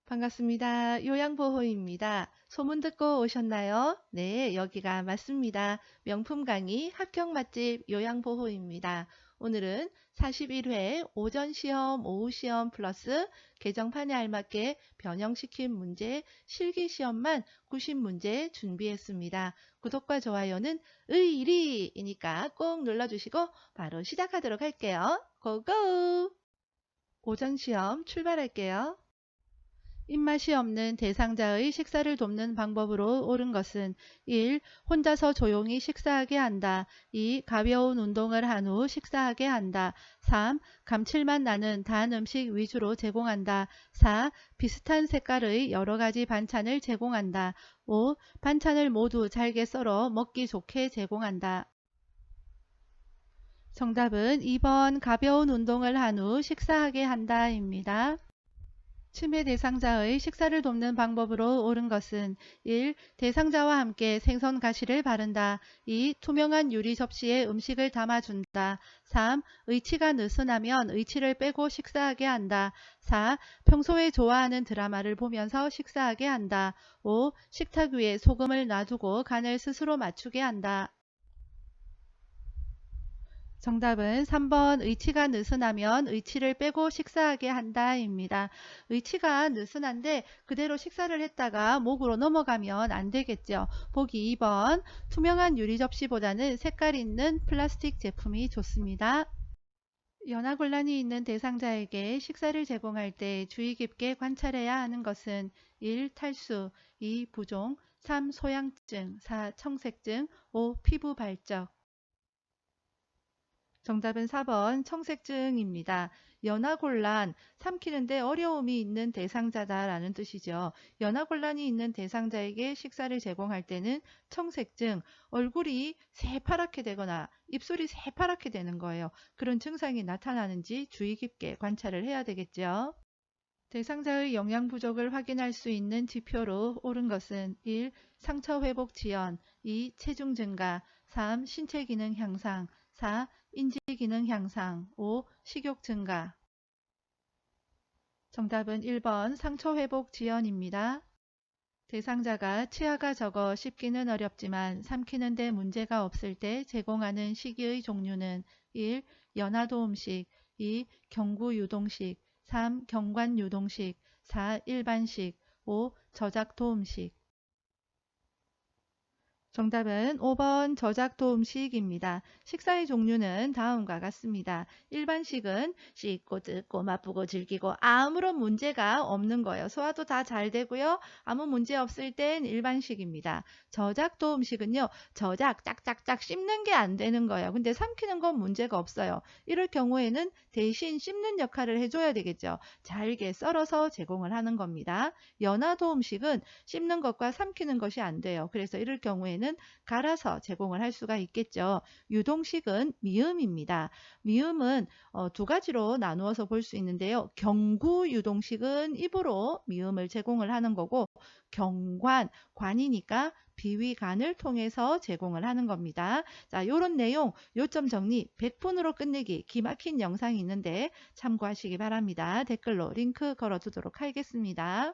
반갑습니다. 요양보호입니다. 소문 듣고 오셨나요? 네, 여기가 맞습니다. 명품 강의 합격 맛집 요양보호입니다. 오늘은 41회 오전 시험, 오후 시험 플러스 개정판에 알맞게 변형시킨 문제, 실기 시험만 90문제 준비했습니다. 구독과 좋아요는 의리이니까 꼭 눌러주시고 바로 시작하도록 할게요. 고고! 오전 시험 출발할게요. 입맛이 없는 대상자의 식사를 돕는 방법으로 옳은 것은 1. 혼자서 조용히 식사하게 한다. 2. 가벼운 운동을 한 후 식사하게 한다. 3. 감칠맛 나는 단 음식 위주로 제공한다. 4. 비슷한 색깔의 여러 가지 반찬을 제공한다. 5. 반찬을 모두 잘게 썰어 먹기 좋게 제공한다. 정답은 2번 가벼운 운동을 한 후 식사하게 한다입니다. 치매 대상자의 식사를 돕는 방법으로 옳은 것은 1. 대상자와 함께 생선 가시를 바른다. 2. 투명한 유리 접시에 음식을 담아준다. 3. 의치가 느슨하면 의치를 빼고 식사하게 한다. 4. 평소에 좋아하는 드라마를 보면서 식사하게 한다. 5. 식탁 위에 소금을 놔두고 간을 스스로 맞추게 한다. 정답은 3번 의치가 느슨하면 의치를 빼고 식사하게 한다입니다. 의치가 느슨한데 그대로 식사를 했다가 목으로 넘어가면 안 되겠죠. 보기 2번 투명한 유리 접시보다는 색깔 있는 플라스틱 제품이 좋습니다. 연하곤란이 있는 대상자에게 식사를 제공할 때 주의 깊게 관찰해야 하는 것은 1. 탈수, 2. 부종, 3. 소양증, 4. 청색증, 5. 피부 발적. 정답은 4번 청색증입니다. 연하곤란, 삼키는데 어려움이 있는 대상자다라는 뜻이죠. 연하곤란이 있는 대상자에게 식사를 제공할 때는 청색증, 얼굴이 새파랗게 되거나 입술이 새파랗게 되는 거예요. 그런 증상이 나타나는지 주의 깊게 관찰을 해야 되겠죠. 대상자의 영양 부족을 확인할 수 있는 지표로 옳은 것은 1. 상처 회복 지연, 2. 체중 증가, 3. 신체 기능 향상, 4. 인지 기능 향상, 5. 식욕 증가. 정답은 1번 상처 회복 지연입니다. 대상자가 치아가 적어 씹기는 어렵지만 삼키는 데 문제가 없을 때 제공하는 식이의 종류는 1. 연화도음식, 2. 경구유동식, 3. 경관유동식, 4. 일반식, 5. 저작도음식. 정답은 5번 저작도음식입니다. 식사의 종류는 다음과 같습니다. 일반식은 씹고 뜯고 맛보고 즐기고 아무런 문제가 없는 거예요. 소화도 다 잘 되고요. 아무 문제 없을 땐 일반식입니다. 저작도음식은요. 저작 짝짝짝 씹는 게 안 되는 거예요. 근데 삼키는 건 문제가 없어요. 이럴 경우에는 대신 씹는 역할을 해줘야 되겠죠. 잘게 썰어서 제공을 하는 겁니다. 연화도음식은 씹는 것과 삼키는 것이 안 돼요. 그래서 이럴 경우에는 갈아서 제공을 할 수가 있겠죠. 유동식은 미음입니다. 미음은 두 가지로 나누어서 볼 수 있는데요. 경구 유동식은 입으로 미음을 제공을 하는 거고 경관, 관이니까 비위간을 통해서 제공을 하는 겁니다. 자, 요런 내용 요점 정리 100분으로 끝내기 기막힌 영상이 있는데 참고하시기 바랍니다. 댓글로 링크 걸어두도록 하겠습니다.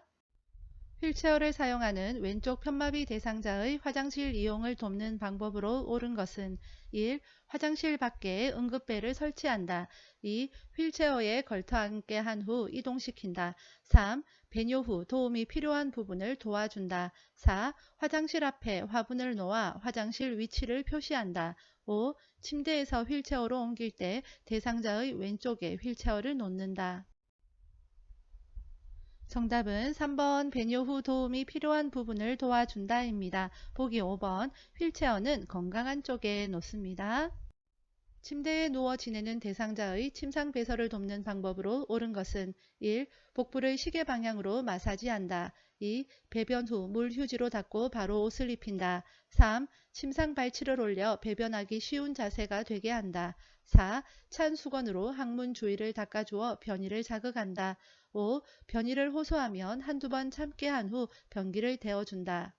휠체어를 사용하는 왼쪽 편마비 대상자의 화장실 이용을 돕는 방법으로 옳은 것은 1. 화장실 밖에 응급배를 설치한다. 2. 휠체어에 걸터 앉게 한 후 이동시킨다. 3. 배뇨 후 도움이 필요한 부분을 도와준다. 4. 화장실 앞에 화분을 놓아 화장실 위치를 표시한다. 5. 침대에서 휠체어로 옮길 때 대상자의 왼쪽에 휠체어를 놓는다. 정답은 3번 배뇨 후 도움이 필요한 부분을 도와준다입니다. 보기 5번 휠체어는 건강한 쪽에 놓습니다. 침대에 누워 지내는 대상자의 침상 배설을 돕는 방법으로 옳은 것은 1. 복부를 시계 방향으로 마사지한다. 2. 배변 후 물 휴지로 닦고 바로 옷을 입힌다. 3. 침상 발치를 올려 배변하기 쉬운 자세가 되게 한다. 4. 찬 수건으로 항문 주위를 닦아주어 변이를 자극한다. 5. 변이를 호소하면 한두 번 참게 한 후 변기를 데워준다.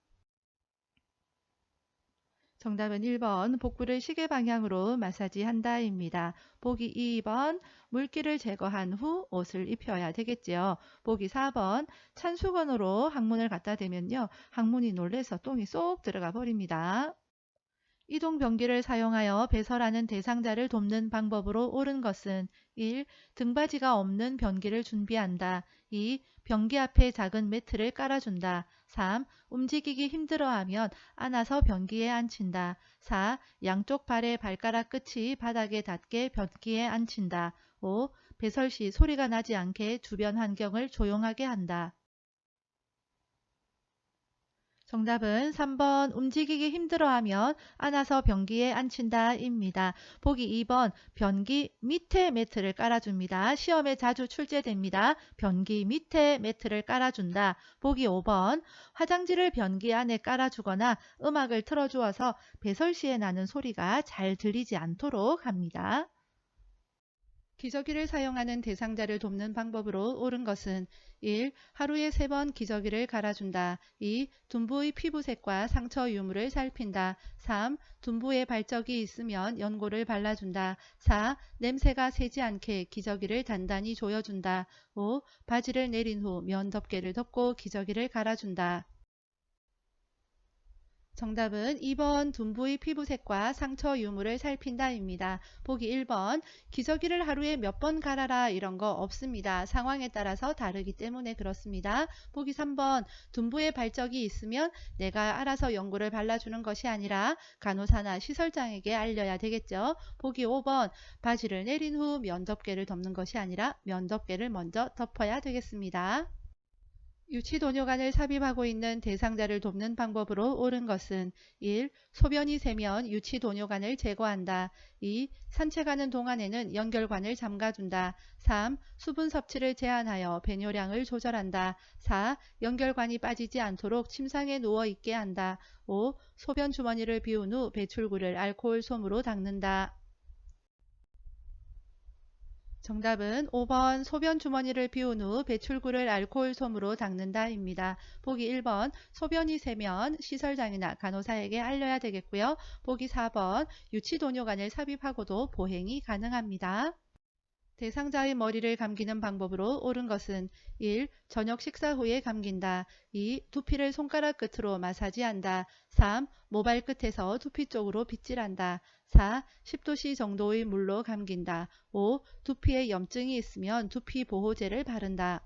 정답은 1번 복부를 시계 방향으로 마사지한다입니다. 보기 2번 물기를 제거한 후 옷을 입혀야 되겠지요. 보기 4번 찬 수건으로 항문을 갖다 대면요. 항문이 놀래서 똥이 쏙 들어가 버립니다. 이동 변기를 사용하여 배설하는 대상자를 돕는 방법으로 옳은 것은 1. 등받이가 없는 변기를 준비한다. 2. 변기 앞에 작은 매트를 깔아준다. 3. 움직이기 힘들어하면 안아서 변기에 앉힌다. 4. 양쪽 발의 발가락 끝이 바닥에 닿게 변기에 앉힌다. 5. 배설 시 소리가 나지 않게 주변 환경을 조용하게 한다. 정답은 3번 움직이기 힘들어하면 안아서 변기에 앉힌다입니다. 보기 2번 변기 밑에 매트를 깔아줍니다. 시험에 자주 출제됩니다. 변기 밑에 매트를 깔아준다. 보기 5번 화장지를 변기 안에 깔아주거나 음악을 틀어주어서 배설 시에 나는 소리가 잘 들리지 않도록 합니다. 기저귀를 사용하는 대상자를 돕는 방법으로 옳은 것은 1. 하루에 3번 기저귀를 갈아준다. 2. 둔부의 피부색과 상처 유무를 살핀다. 3. 둔부에 발적이 있으면 연고를 발라준다. 4. 냄새가 새지 않게 기저귀를 단단히 조여준다. 5. 바지를 내린 후 면 덮개를 덮고 기저귀를 갈아준다. 정답은 2번 둔부의 피부색과 상처 유무를 살핀다입니다. 보기 1번 기저귀를 하루에 몇 번 갈아라 이런 거 없습니다. 상황에 따라서 다르기 때문에 그렇습니다. 보기 3번 둔부에 발적이 있으면 내가 알아서 연고를 발라주는 것이 아니라 간호사나 시설장에게 알려야 되겠죠. 보기 5번 바지를 내린 후 면덮개를 덮는 것이 아니라 면덮개를 먼저 덮어야 되겠습니다. 유치도뇨관을 삽입하고 있는 대상자를 돕는 방법으로 옳은 것은 1. 소변이 새면 유치도뇨관을 제거한다. 2. 산책하는 동안에는 연결관을 잠가둔다. 3. 수분 섭취를 제한하여 배뇨량을 조절한다. 4. 연결관이 빠지지 않도록 침상에 누워있게 한다. 5. 소변 주머니를 비운 후 배출구를 알코올 솜으로 닦는다. 정답은 5번 소변 주머니를 비운 후 배출구를 알코올 솜으로 닦는다입니다. 보기 1번 소변이 새면 시설장이나 간호사에게 알려야 되겠고요. 보기 4번 유치도뇨관을 삽입하고도 보행이 가능합니다. 대상자의 머리를 감기는 방법으로 옳은 것은 1. 저녁 식사 후에 감긴다. 2. 두피를 손가락 끝으로 마사지한다. 3. 모발 끝에서 두피 쪽으로 빗질한다. 4. 10도씨 정도의 물로 감긴다. 5. 두피에 염증이 있으면 두피 보호제를 바른다.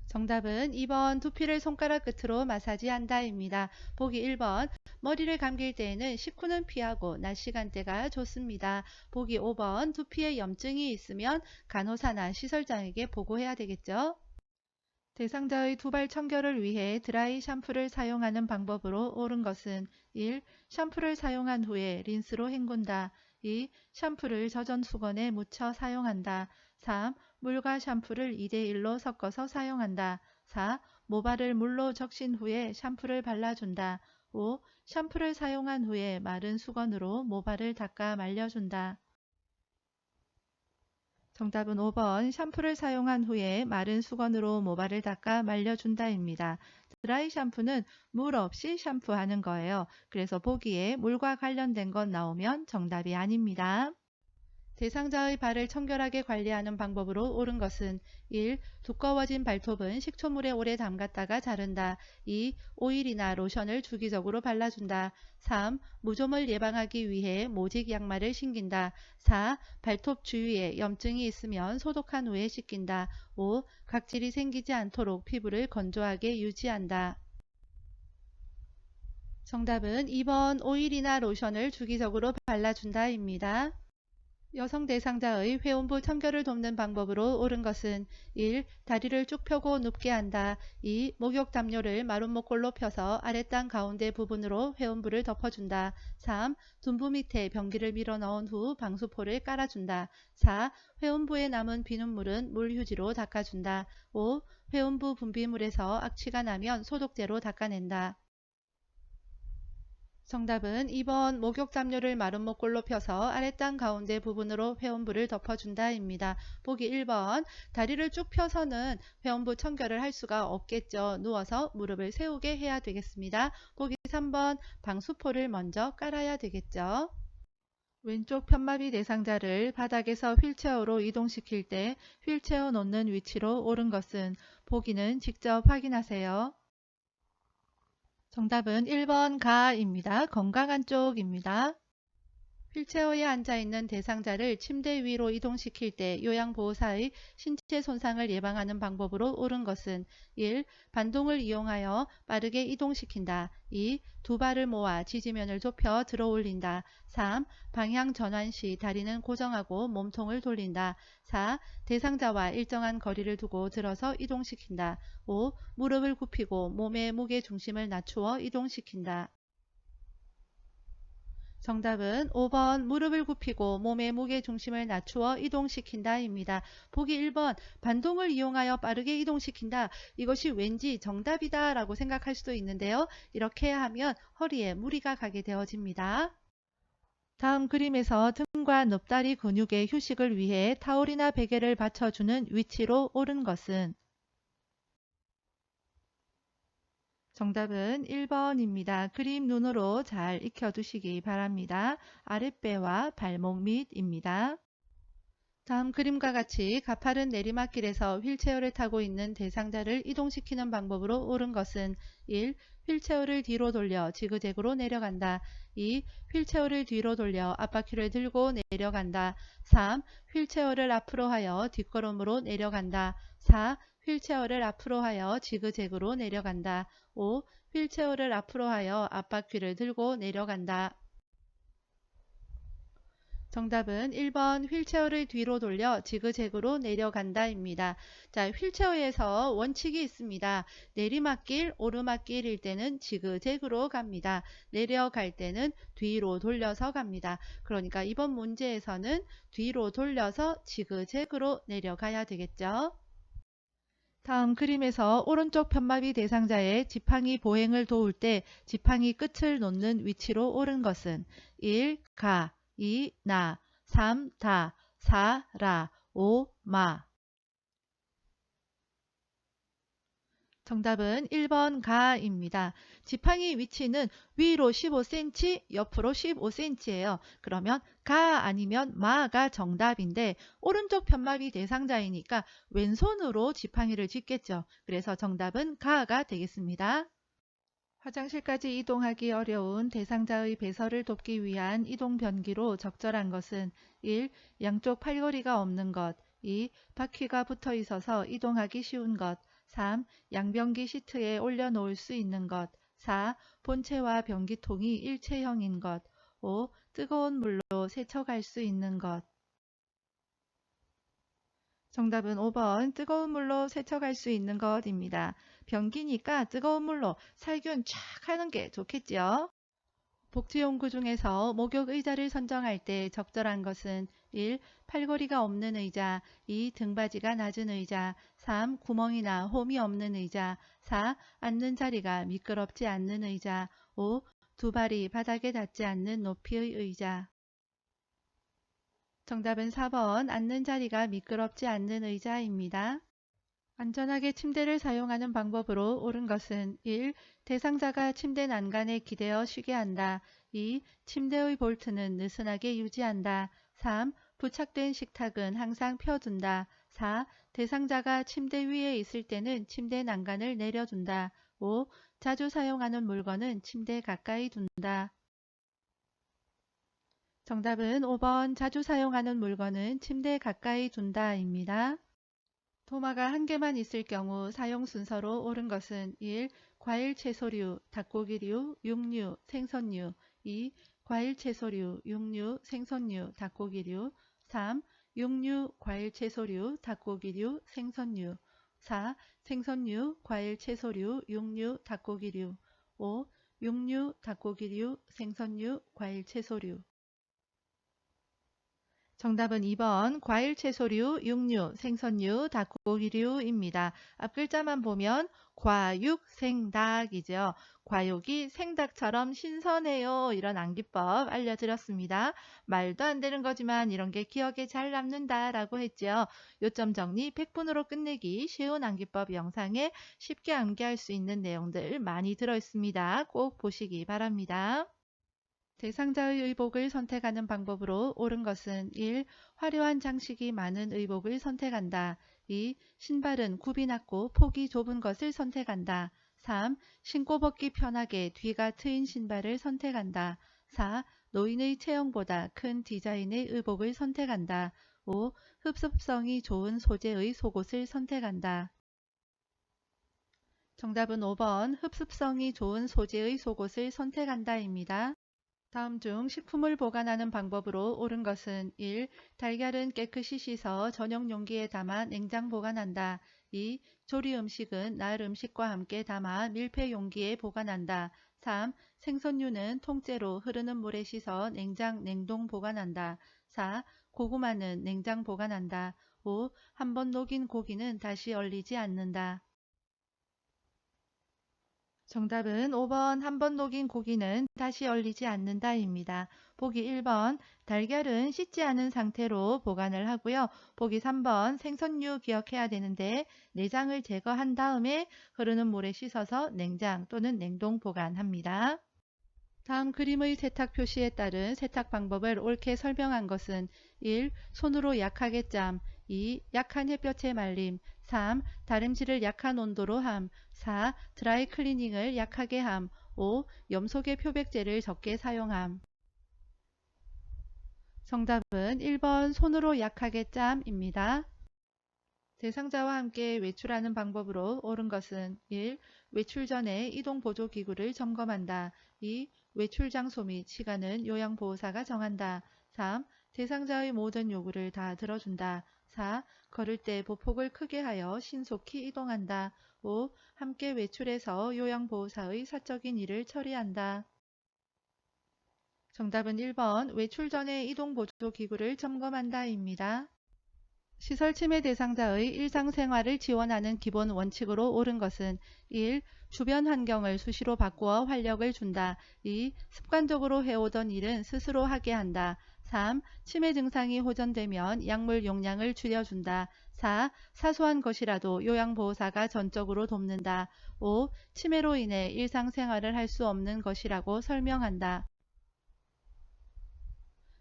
정답은 2번 두피를 손가락 끝으로 마사지한다입니다. 보기 1번 머리를 감길 때에는 식후는 피하고 낮 시간대가 좋습니다. 보기 5번 두피에 염증이 있으면 간호사나 시설장에게 보고해야 되겠죠. 대상자의 두발 청결을 위해 드라이 샴푸를 사용하는 방법으로 옳은 것은 1. 샴푸를 사용한 후에 린스로 헹군다. 2. 샴푸를 젖은 수건에 묻혀 사용한다. 3. 물과 샴푸를 2대1로 섞어서 사용한다. 4. 모발을 물로 적신 후에 샴푸를 발라준다. 5. 샴푸를 사용한 후에 마른 수건으로 모발을 닦아 말려준다. 정답은 5번 샴푸를 사용한 후에 마른 수건으로 모발을 닦아 말려준다입니다. 드라이 샴푸는 물 없이 샴푸하는 거예요. 그래서 보기에 물과 관련된 것 나오면 정답이 아닙니다. 대상자의 발을 청결하게 관리하는 방법으로 옳은 것은 1. 두꺼워진 발톱은 식초물에 오래 담갔다가 자른다. 2. 오일이나 로션을 주기적으로 발라준다. 3. 무좀을 예방하기 위해 모직 양말을 신긴다. 4. 발톱 주위에 염증이 있으면 소독한 후에 씻긴다. 5. 각질이 생기지 않도록 피부를 건조하게 유지한다. 정답은 2번 오일이나 로션을 주기적으로 발라준다입니다. 여성 대상자의 회원부 청결을 돕는 방법으로 옳은 것은 1. 다리를 쭉 펴고 눕게 한다. 2. 목욕 담요를 마른 목골로 펴서 아랫땅 가운데 부분으로 회원부를 덮어준다. 3. 둔부 밑에 변기를 밀어 넣은 후 방수포를 깔아준다. 4. 회원부에 남은 비눗물은 물휴지로 닦아준다. 5. 회원부 분비물에서 악취가 나면 소독제로 닦아낸다. 정답은 2번 목욕 담요를 마른 목골로 펴서 아랫땅 가운데 부분으로 회원부를 덮어준다입니다. 보기 1번 다리를 쭉 펴서는 회원부 청결을 할 수가 없겠죠. 누워서 무릎을 세우게 해야 되겠습니다. 보기 3번 방수포를 먼저 깔아야 되겠죠. 왼쪽 편마비 대상자를 바닥에서 휠체어로 이동시킬 때 휠체어 놓는 위치로 옳은 것은 보기는 직접 확인하세요. 정답은 1번 가입니다. 건강한 쪽입니다. 휠체어에 앉아있는 대상자를 침대 위로 이동시킬 때 요양보호사의 신체 손상을 예방하는 방법으로 옳은 것은 1. 반동을 이용하여 빠르게 이동시킨다. 2. 두 발을 모아 지지면을 좁혀 들어 올린다. 3. 방향 전환 시 다리는 고정하고 몸통을 돌린다. 4. 대상자와 일정한 거리를 두고 들어서 이동시킨다. 5. 무릎을 굽히고 몸의 무게 중심을 낮추어 이동시킨다. 정답은 5번 무릎을 굽히고 몸의 무게 중심을 낮추어 이동시킨다 입니다. 보기 1번 반동을 이용하여 빠르게 이동시킨다. 이것이 왠지 정답이다 라고 생각할 수도 있는데요. 이렇게 하면 허리에 무리가 가게 되어집니다. 다음 그림에서 등과 넙다리 근육의 휴식을 위해 타올이나 베개를 받쳐주는 위치로 옳은 것은 정답은 1번입니다. 그림 눈으로 잘 익혀두시기 바랍니다. 아랫배와 발목 밑입니다. 다음 그림과 같이 가파른 내리막길에서 휠체어를 타고 있는 대상자를 이동시키는 방법으로 옳은 것은 1. 휠체어를 뒤로 돌려 지그재그로 내려간다. 2. 휠체어를 뒤로 돌려 앞바퀴를 들고 내려간다. 3. 휠체어를 앞으로 하여 뒷걸음으로 내려간다. 4. 휠체어를 앞으로 하여 지그재그로 내려간다. 5. 휠체어를 앞으로 하여 앞바퀴를 들고 내려간다. 정답은 1번 휠체어를 뒤로 돌려 지그재그로 내려간다 입니다. 자, 휠체어에서 원칙이 있습니다. 내리막길, 오르막길일 때는 지그재그로 갑니다. 내려갈 때는 뒤로 돌려서 갑니다. 그러니까 이번 문제에서는 뒤로 돌려서 지그재그로 내려가야 되겠죠. 다음 그림에서 오른쪽 편마비 대상자의 지팡이 보행을 도울 때 지팡이 끝을 놓는 위치로 옳은 것은 1. 가 2. 나 3. 다 4. 라 5. 마 정답은 1번 가입니다. 지팡이 위치는 위로 15cm, 옆으로 15cm예요. 그러면 가 아니면 마가 정답인데 오른쪽 편마비 대상자이니까 왼손으로 지팡이를 짚겠죠. 그래서 정답은 가가 되겠습니다. 화장실까지 이동하기 어려운 대상자의 배설을 돕기 위한 이동 변기로 적절한 것은 1. 양쪽 팔걸이가 없는 것 2. 바퀴가 붙어 있어서 이동하기 쉬운 것 3. 양변기 시트에 올려놓을 수 있는 것 4. 본체와 변기통이 일체형인 것 5. 뜨거운 물로 세척할 수 있는 것 정답은 5번 뜨거운 물로 세척할 수 있는 것입니다. 변기니까 뜨거운 물로 살균 쫙 하는 게 좋겠지요. 복지용구 중에서 목욕 의자를 선정할 때 적절한 것은 1. 팔걸이가 없는 의자 2. 등받이가 낮은 의자 3. 구멍이나 홈이 없는 의자 4. 앉는 자리가 미끄럽지 않는 의자 5. 두 발이 바닥에 닿지 않는 높이의 의자 정답은 4번 앉는 자리가 미끄럽지 않는 의자입니다. 안전하게 침대를 사용하는 방법으로 옳은 것은 1. 대상자가 침대 난간에 기대어 쉬게 한다. 2. 침대의 볼트는 느슨하게 유지한다. 3. 부착된 식탁은 항상 펴둔다. 4. 대상자가 침대 위에 있을 때는 침대 난간을 내려둔다. 5. 자주 사용하는 물건은 침대 가까이 둔다. 정답은 5번 자주 사용하는 물건은 침대 가까이 둔다입니다. 도마가 한 개만 있을 경우 사용 순서로 옳은 것은 1. 과일 채소류, 닭고기류, 육류, 생선류 2. 과일 채소류, 육류, 생선류, 닭고기류 3. 육류, 과일 채소류, 닭고기류, 생선류 4. 생선류, 과일 채소류, 육류, 닭고기류 5. 육류, 닭고기류, 생선류, 과일 채소류 정답은 2번 과일, 채소류, 육류, 생선류, 닭고기류입니다. 앞 글자만 보면 과육생닭이죠. 과육이 생닭처럼 신선해요. 이런 암기법 알려드렸습니다. 말도 안 되는 거지만 이런 게 기억에 잘 남는다라고 했죠. 요점 정리 100분으로 끝내기 쉬운 암기법 영상에 쉽게 암기할 수 있는 내용들 많이 들어있습니다. 꼭 보시기 바랍니다. 대상자의 의복을 선택하는 방법으로 옳은 것은 1. 화려한 장식이 많은 의복을 선택한다. 2. 신발은 굽이 낮고 폭이 좁은 것을 선택한다. 3. 신고 벗기 편하게 뒤가 트인 신발을 선택한다. 4. 노인의 체형보다 큰 디자인의 의복을 선택한다. 5. 흡습성이 좋은 소재의 속옷을 선택한다. 정답은 5번 흡습성이 좋은 소재의 속옷을 선택한다입니다. 다음 중 식품을 보관하는 방법으로 옳은 것은 1. 달걀은 깨끗이 씻어 전용 용기에 담아 냉장 보관한다. 2. 조리 음식은 날 음식과 함께 담아 밀폐 용기에 보관한다. 3. 생선류는 통째로 흐르는 물에 씻어 냉장 냉동 보관한다. 4. 고구마는 냉장 보관한다. 5. 한번 녹인 고기는 다시 얼리지 않는다. 정답은 5번 한번 녹인 고기는 다시 얼리지 않는다입니다. 보기 1번 달걀은 씻지 않은 상태로 보관을 하고요. 보기 3번 생선류 기억해야 되는데 내장을 제거한 다음에 흐르는 물에 씻어서 냉장 또는 냉동 보관합니다. 다음 그림의 세탁 표시에 따른 세탁 방법을 옳게 설명한 것은 1. 손으로 약하게 짬 2. 약한 햇볕에 말림 3. 다림질을 약한 온도로 함 4. 드라이 클리닝을 약하게 함 5. 염소계 표백제를 적게 사용함. 정답은 1번 손으로 약하게 짬입니다. 대상자와 함께 외출하는 방법으로 옳은 것은 1. 외출 전에 이동보조기구를 점검한다. 2. 외출 장소 및 시간은 요양보호사가 정한다. 3. 대상자의 모든 요구를 다 들어준다. 4. 걸을 때 보폭을 크게 하여 신속히 이동한다. 5. 함께 외출해서 요양보호사의 사적인 일을 처리한다. 정답은 1번 외출 전에 이동보조기구를 점검한다입니다. 시설 침해 대상자의 일상생활을 지원하는 기본 원칙으로 옳은 것은 1. 주변 환경을 수시로 바꾸어 활력을 준다. 2. 습관적으로 해오던 일은 스스로 하게 한다. 3. 치매 증상이 호전되면 약물 용량을 줄여준다. 4. 사소한 것이라도 요양보호사가 전적으로 돕는다. 5. 치매로 인해 일상생활을 할 수 없는 것이라고 설명한다.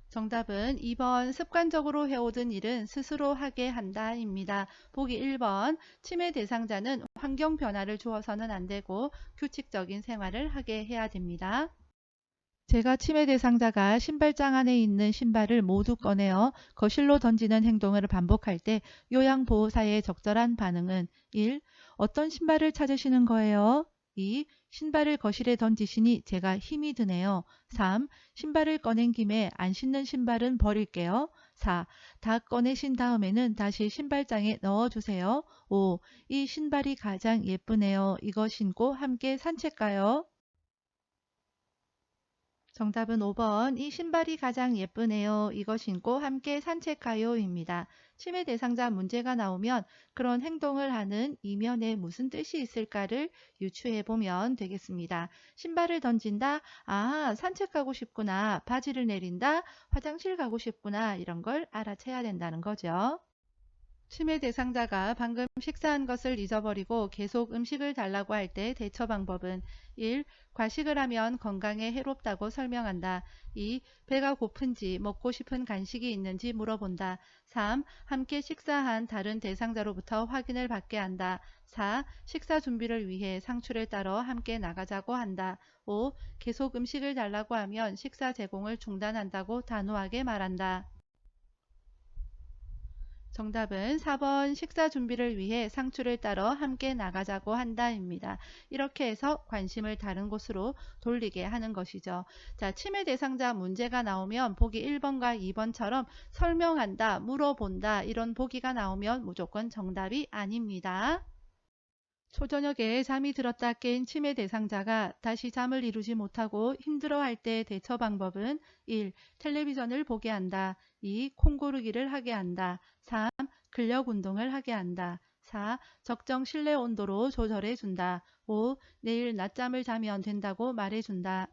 정답은 2번 습관적으로 해오던 일은 스스로 하게 한다 입니다. 보기 1번 치매 대상자는 환경 변화를 주어서는 안 되고 규칙적인 생활을 하게 해야 됩니다. 제가 치매 대상자가 신발장 안에 있는 신발을 모두 꺼내어 거실로 던지는 행동을 반복할 때 요양보호사의 적절한 반응은 1. 어떤 신발을 찾으시는 거예요? 2. 신발을 거실에 던지시니 제가 힘이 드네요. 3. 신발을 꺼낸 김에 안 신는 신발은 버릴게요. 4. 다 꺼내신 다음에는 다시 신발장에 넣어주세요. 5. 이 신발이 가장 예쁘네요. 이거 신고 함께 산책 가요. 정답은 5번 이 신발이 가장 예쁘네요. 이거 신고 함께 산책가요입니다. 치매 대상자 문제가 나오면 그런 행동을 하는 이면에 무슨 뜻이 있을까를 유추해 보면 되겠습니다. 신발을 던진다. 아, 산책 가고 싶구나. 바지를 내린다. 화장실 가고 싶구나. 이런 걸 알아채야 된다는 거죠. 치매 대상자가 방금 식사한 것을 잊어버리고 계속 음식을 달라고 할 때 대처 방법은 1. 과식을 하면 건강에 해롭다고 설명한다. 2. 배가 고픈지 먹고 싶은 간식이 있는지 물어본다. 3. 함께 식사한 다른 대상자로부터 확인을 받게 한다. 4. 식사 준비를 위해 상추를 따러 함께 나가자고 한다. 5. 계속 음식을 달라고 하면 식사 제공을 중단한다고 단호하게 말한다. 정답은 4번 식사 준비를 위해 상추를 따러 함께 나가자고 한다입니다. 이렇게 해서 관심을 다른 곳으로 돌리게 하는 것이죠. 자, 치매 대상자 문제가 나오면 보기 1번과 2번처럼 설명한다, 물어본다 이런 보기가 나오면 무조건 정답이 아닙니다. 초저녁에 잠이 들었다 깬 치매 대상자가 다시 잠을 이루지 못하고 힘들어할 때 대처 방법은 1. 텔레비전을 보게 한다. 2. 콩고르기를 하게 한다. 3. 근력 운동을 하게 한다. 4. 적정 실내 온도로 조절해 준다. 5. 내일 낮잠을 자면 된다고 말해 준다.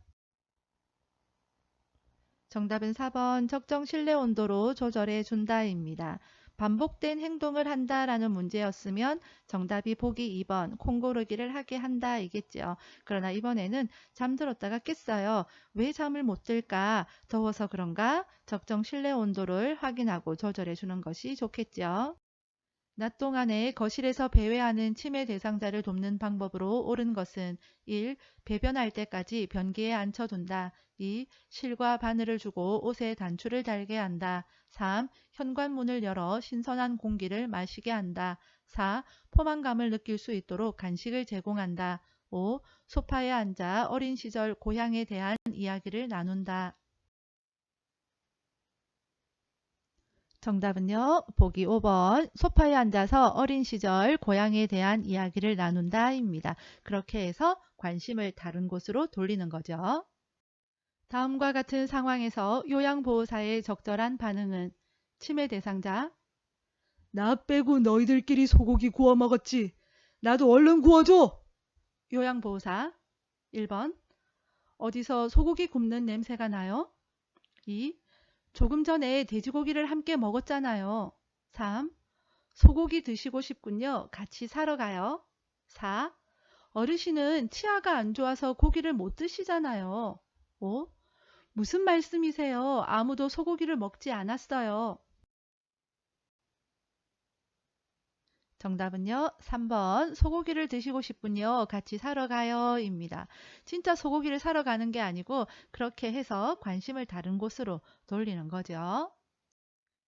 정답은 4번 적정 실내 온도로 조절해 준다입니다. 반복된 행동을 한다라는 문제였으면 정답이 보기 2번 콩고르기를 하게 한다이겠죠. 그러나 이번에는 잠들었다가 깼어요. 왜 잠을 못 들까? 더워서 그런가? 적정 실내 온도를 확인하고 조절해 주는 것이 좋겠죠. 낮 동안에 거실에서 배회하는 치매 대상자를 돕는 방법으로 옳은 것은 1. 배변할 때까지 변기에 앉혀둔다. 2. 실과 바늘을 주고 옷에 단추를 달게 한다. 3. 현관문을 열어 신선한 공기를 마시게 한다. 4. 포만감을 느낄 수 있도록 간식을 제공한다. 5. 소파에 앉아 어린 시절 고향에 대한 이야기를 나눈다. 정답은요. 보기 5번 소파에 앉아서 어린 시절 고향에 대한 이야기를 나눈다입니다. 그렇게 해서 관심을 다른 곳으로 돌리는 거죠. 다음과 같은 상황에서 요양보호사의 적절한 반응은 치매 대상자 나 빼고 너희들끼리 소고기 구워 먹었지. 나도 얼른 구워줘. 요양보호사 1번 어디서 소고기 굽는 냄새가 나요? 2. 조금 전에 돼지고기를 함께 먹었잖아요. 3. 소고기 드시고 싶군요. 같이 사러 가요. 4. 어르신은 치아가 안 좋아서 고기를 못 드시잖아요. 5. 무슨 말씀이세요? 아무도 소고기를 먹지 않았어요. 정답은요. 3번 소고기를 드시고 싶군요. 같이 사러 가요 입니다. 진짜 소고기를 사러 가는 게 아니고 그렇게 해서 관심을 다른 곳으로 돌리는 거죠.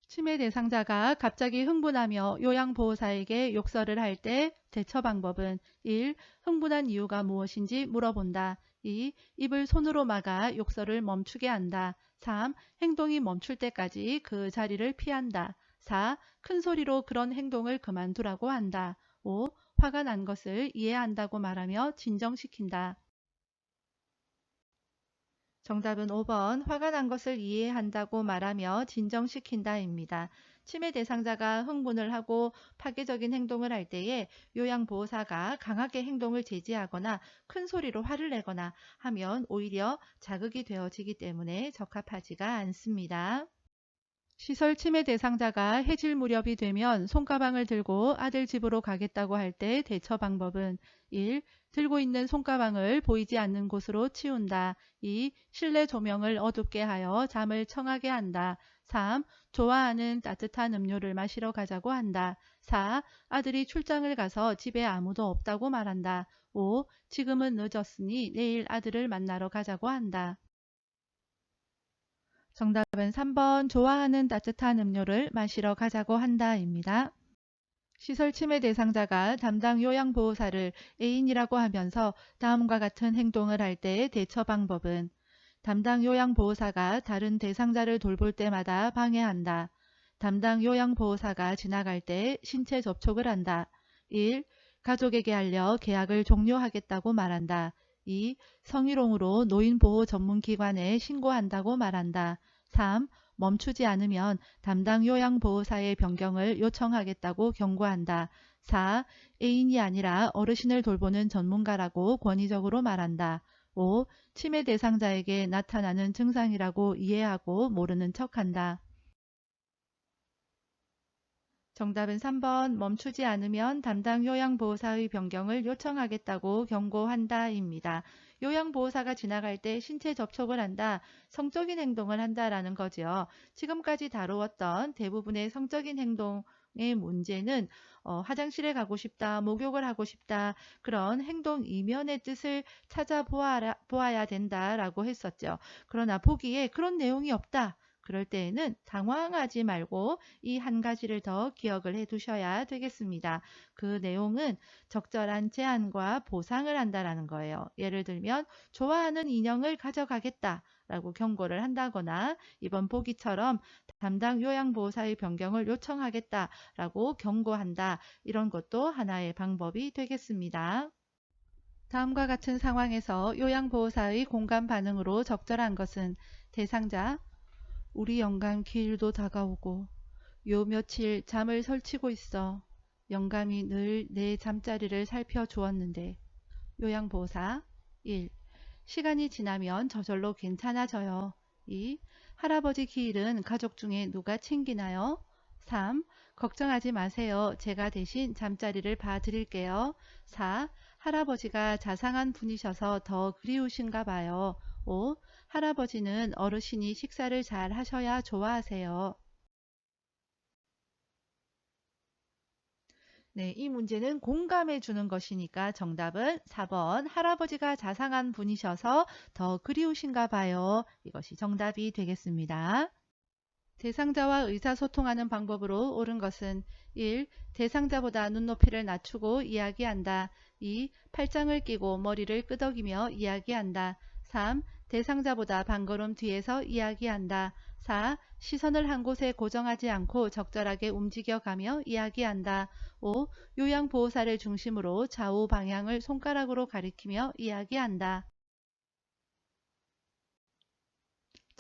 치매 대상자가 갑자기 흥분하며 요양보호사에게 욕설을 할 때 대처 방법은 1. 흥분한 이유가 무엇인지 물어본다. 2. 입을 손으로 막아 욕설을 멈추게 한다. 3. 행동이 멈출 때까지 그 자리를 피한다. 4. 큰 소리로 그런 행동을 그만두라고 한다. 5. 화가 난 것을 이해한다고 말하며 진정시킨다. 정답은 5번 화가 난 것을 이해한다고 말하며 진정시킨다입니다. 치매 대상자가 흥분을 하고 파괴적인 행동을 할 때에 요양보호사가 강하게 행동을 제지하거나 큰 소리로 화를 내거나 하면 오히려 자극이 되어지기 때문에 적합하지가 않습니다. 시설 치매 대상자가 해질 무렵이 되면 손가방을 들고 아들 집으로 가겠다고 할 때 대처 방법은 1. 들고 있는 손가방을 보이지 않는 곳으로 치운다. 2. 실내 조명을 어둡게 하여 잠을 청하게 한다. 3. 좋아하는 따뜻한 음료를 마시러 가자고 한다. 4. 아들이 출장을 가서 집에 아무도 없다고 말한다. 5. 지금은 늦었으니 내일 아들을 만나러 가자고 한다. 정답은 3번 좋아하는 따뜻한 음료를 마시러 가자고 한다입니다. 시설 치매 대상자가 담당 요양보호사를 애인이라고 하면서 다음과 같은 행동을 할 때의 대처 방법은 담당 요양보호사가 다른 대상자를 돌볼 때마다 방해한다. 담당 요양보호사가 지나갈 때 신체 접촉을 한다. 1. 가족에게 알려 계약을 종료하겠다고 말한다. 2. 성희롱으로 노인보호 전문기관에 신고한다고 말한다. 3. 멈추지 않으면 담당 요양보호사의 변경을 요청하겠다고 경고한다. 4. 애인이 아니라 어르신을 돌보는 전문가라고 권위적으로 말한다. 5. 치매 대상자에게 나타나는 증상이라고 이해하고 모르는 척한다. 정답은 3번 멈추지 않으면 담당 요양보호사의 변경을 요청하겠다고 경고한다입니다. 요양보호사가 지나갈 때 신체 접촉을 한다, 성적인 행동을 한다라는 거죠. 지금까지 다루었던 대부분의 성적인 행동의 문제는 화장실에 가고 싶다, 목욕을 하고 싶다, 그런 행동 이면의 뜻을 찾아보아야 된다라고 했었죠. 그러나 보기에 그런 내용이 없다. 그럴 때에는 당황하지 말고 이 한 가지를 더 기억을 해 두셔야 되겠습니다. 그 내용은 적절한 제안과 보상을 한다라는 거예요. 예를 들면 좋아하는 인형을 가져가겠다 라고 경고를 한다거나 이번 보기처럼 담당 요양보호사의 변경을 요청하겠다라고 경고한다. 이런 것도 하나의 방법이 되겠습니다. 다음과 같은 상황에서 요양보호사의 공감 반응으로 적절한 것은 대상자, 우리 영감 기일도 다가오고 요 며칠 잠을 설치고 있어. 영감이 늘 내 잠자리를 살펴주었는데. 요양보호사 1. 시간이 지나면 저절로 괜찮아져요. 2. 할아버지 기일은 가족 중에 누가 챙기나요? 3. 걱정하지 마세요. 제가 대신 잠자리를 봐드릴게요. 4. 할아버지가 자상한 분이셔서 더 그리우신가 봐요. 5. 할아버지는 어르신이 식사를 잘 하셔야 좋아하세요. 네, 이 문제는 공감해 주는 것이니까 정답은 4번 할아버지가 자상한 분이셔서 더 그리우신가 봐요. 이것이 정답이 되겠습니다. 대상자와 의사소통하는 방법으로 옳은 것은 1. 대상자보다 눈높이를 낮추고 이야기한다. 2. 팔짱을 끼고 머리를 끄덕이며 이야기한다. 3. 대상자보다 반걸음 뒤에서 이야기한다. 4. 시선을 한 곳에 고정하지 않고 적절하게 움직여가며 이야기한다. 5. 요양보호사를 중심으로 좌우 방향을 손가락으로 가리키며 이야기한다.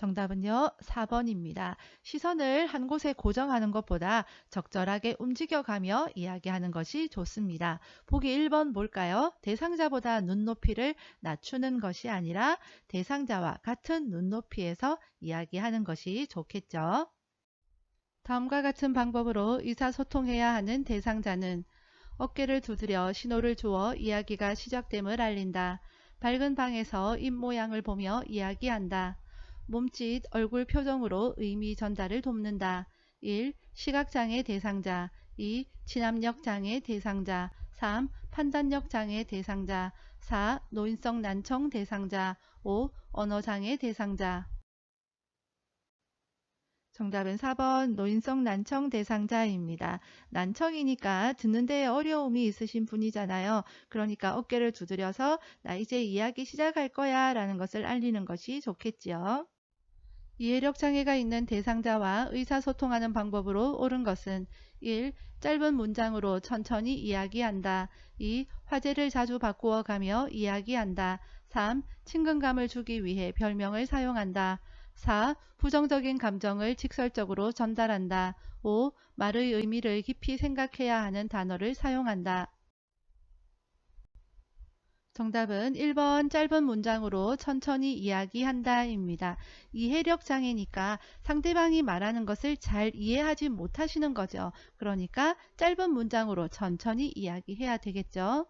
정답은요, 4번입니다. 시선을 한 곳에 고정하는 것보다 적절하게 움직여가며 이야기하는 것이 좋습니다. 보기 1번 볼까요? 대상자보다 눈높이를 낮추는 것이 아니라 대상자와 같은 눈높이에서 이야기하는 것이 좋겠죠. 다음과 같은 방법으로 의사소통해야 하는 대상자는 어깨를 두드려 신호를 주어 이야기가 시작됨을 알린다. 밝은 방에서 입모양을 보며 이야기한다. 몸짓, 얼굴 표정으로 의미 전달을 돕는다. 1. 시각장애 대상자 2. 진압력 장애 대상자 3. 판단력 장애 대상자 4. 노인성 난청 대상자 5. 언어장애 대상자 정답은 4번 노인성 난청 대상자입니다. 난청이니까 듣는 데 어려움이 있으신 분이잖아요. 그러니까 어깨를 두드려서 나 이제 이야기 시작할 거야 라는 것을 알리는 것이 좋겠지요. 이해력 장애가 있는 대상자와 의사소통하는 방법으로 옳은 것은 1. 짧은 문장으로 천천히 이야기한다. 2. 화제를 자주 바꾸어 가며 이야기한다. 3. 친근감을 주기 위해 별명을 사용한다. 4. 부정적인 감정을 직설적으로 전달한다. 5. 말의 의미를 깊이 생각해야 하는 단어를 사용한다. 정답은 1번 짧은 문장으로 천천히 이야기한다 입니다. 이해력 장애니까 상대방이 말하는 것을 잘 이해하지 못하시는 거죠. 그러니까 짧은 문장으로 천천히 이야기해야 되겠죠.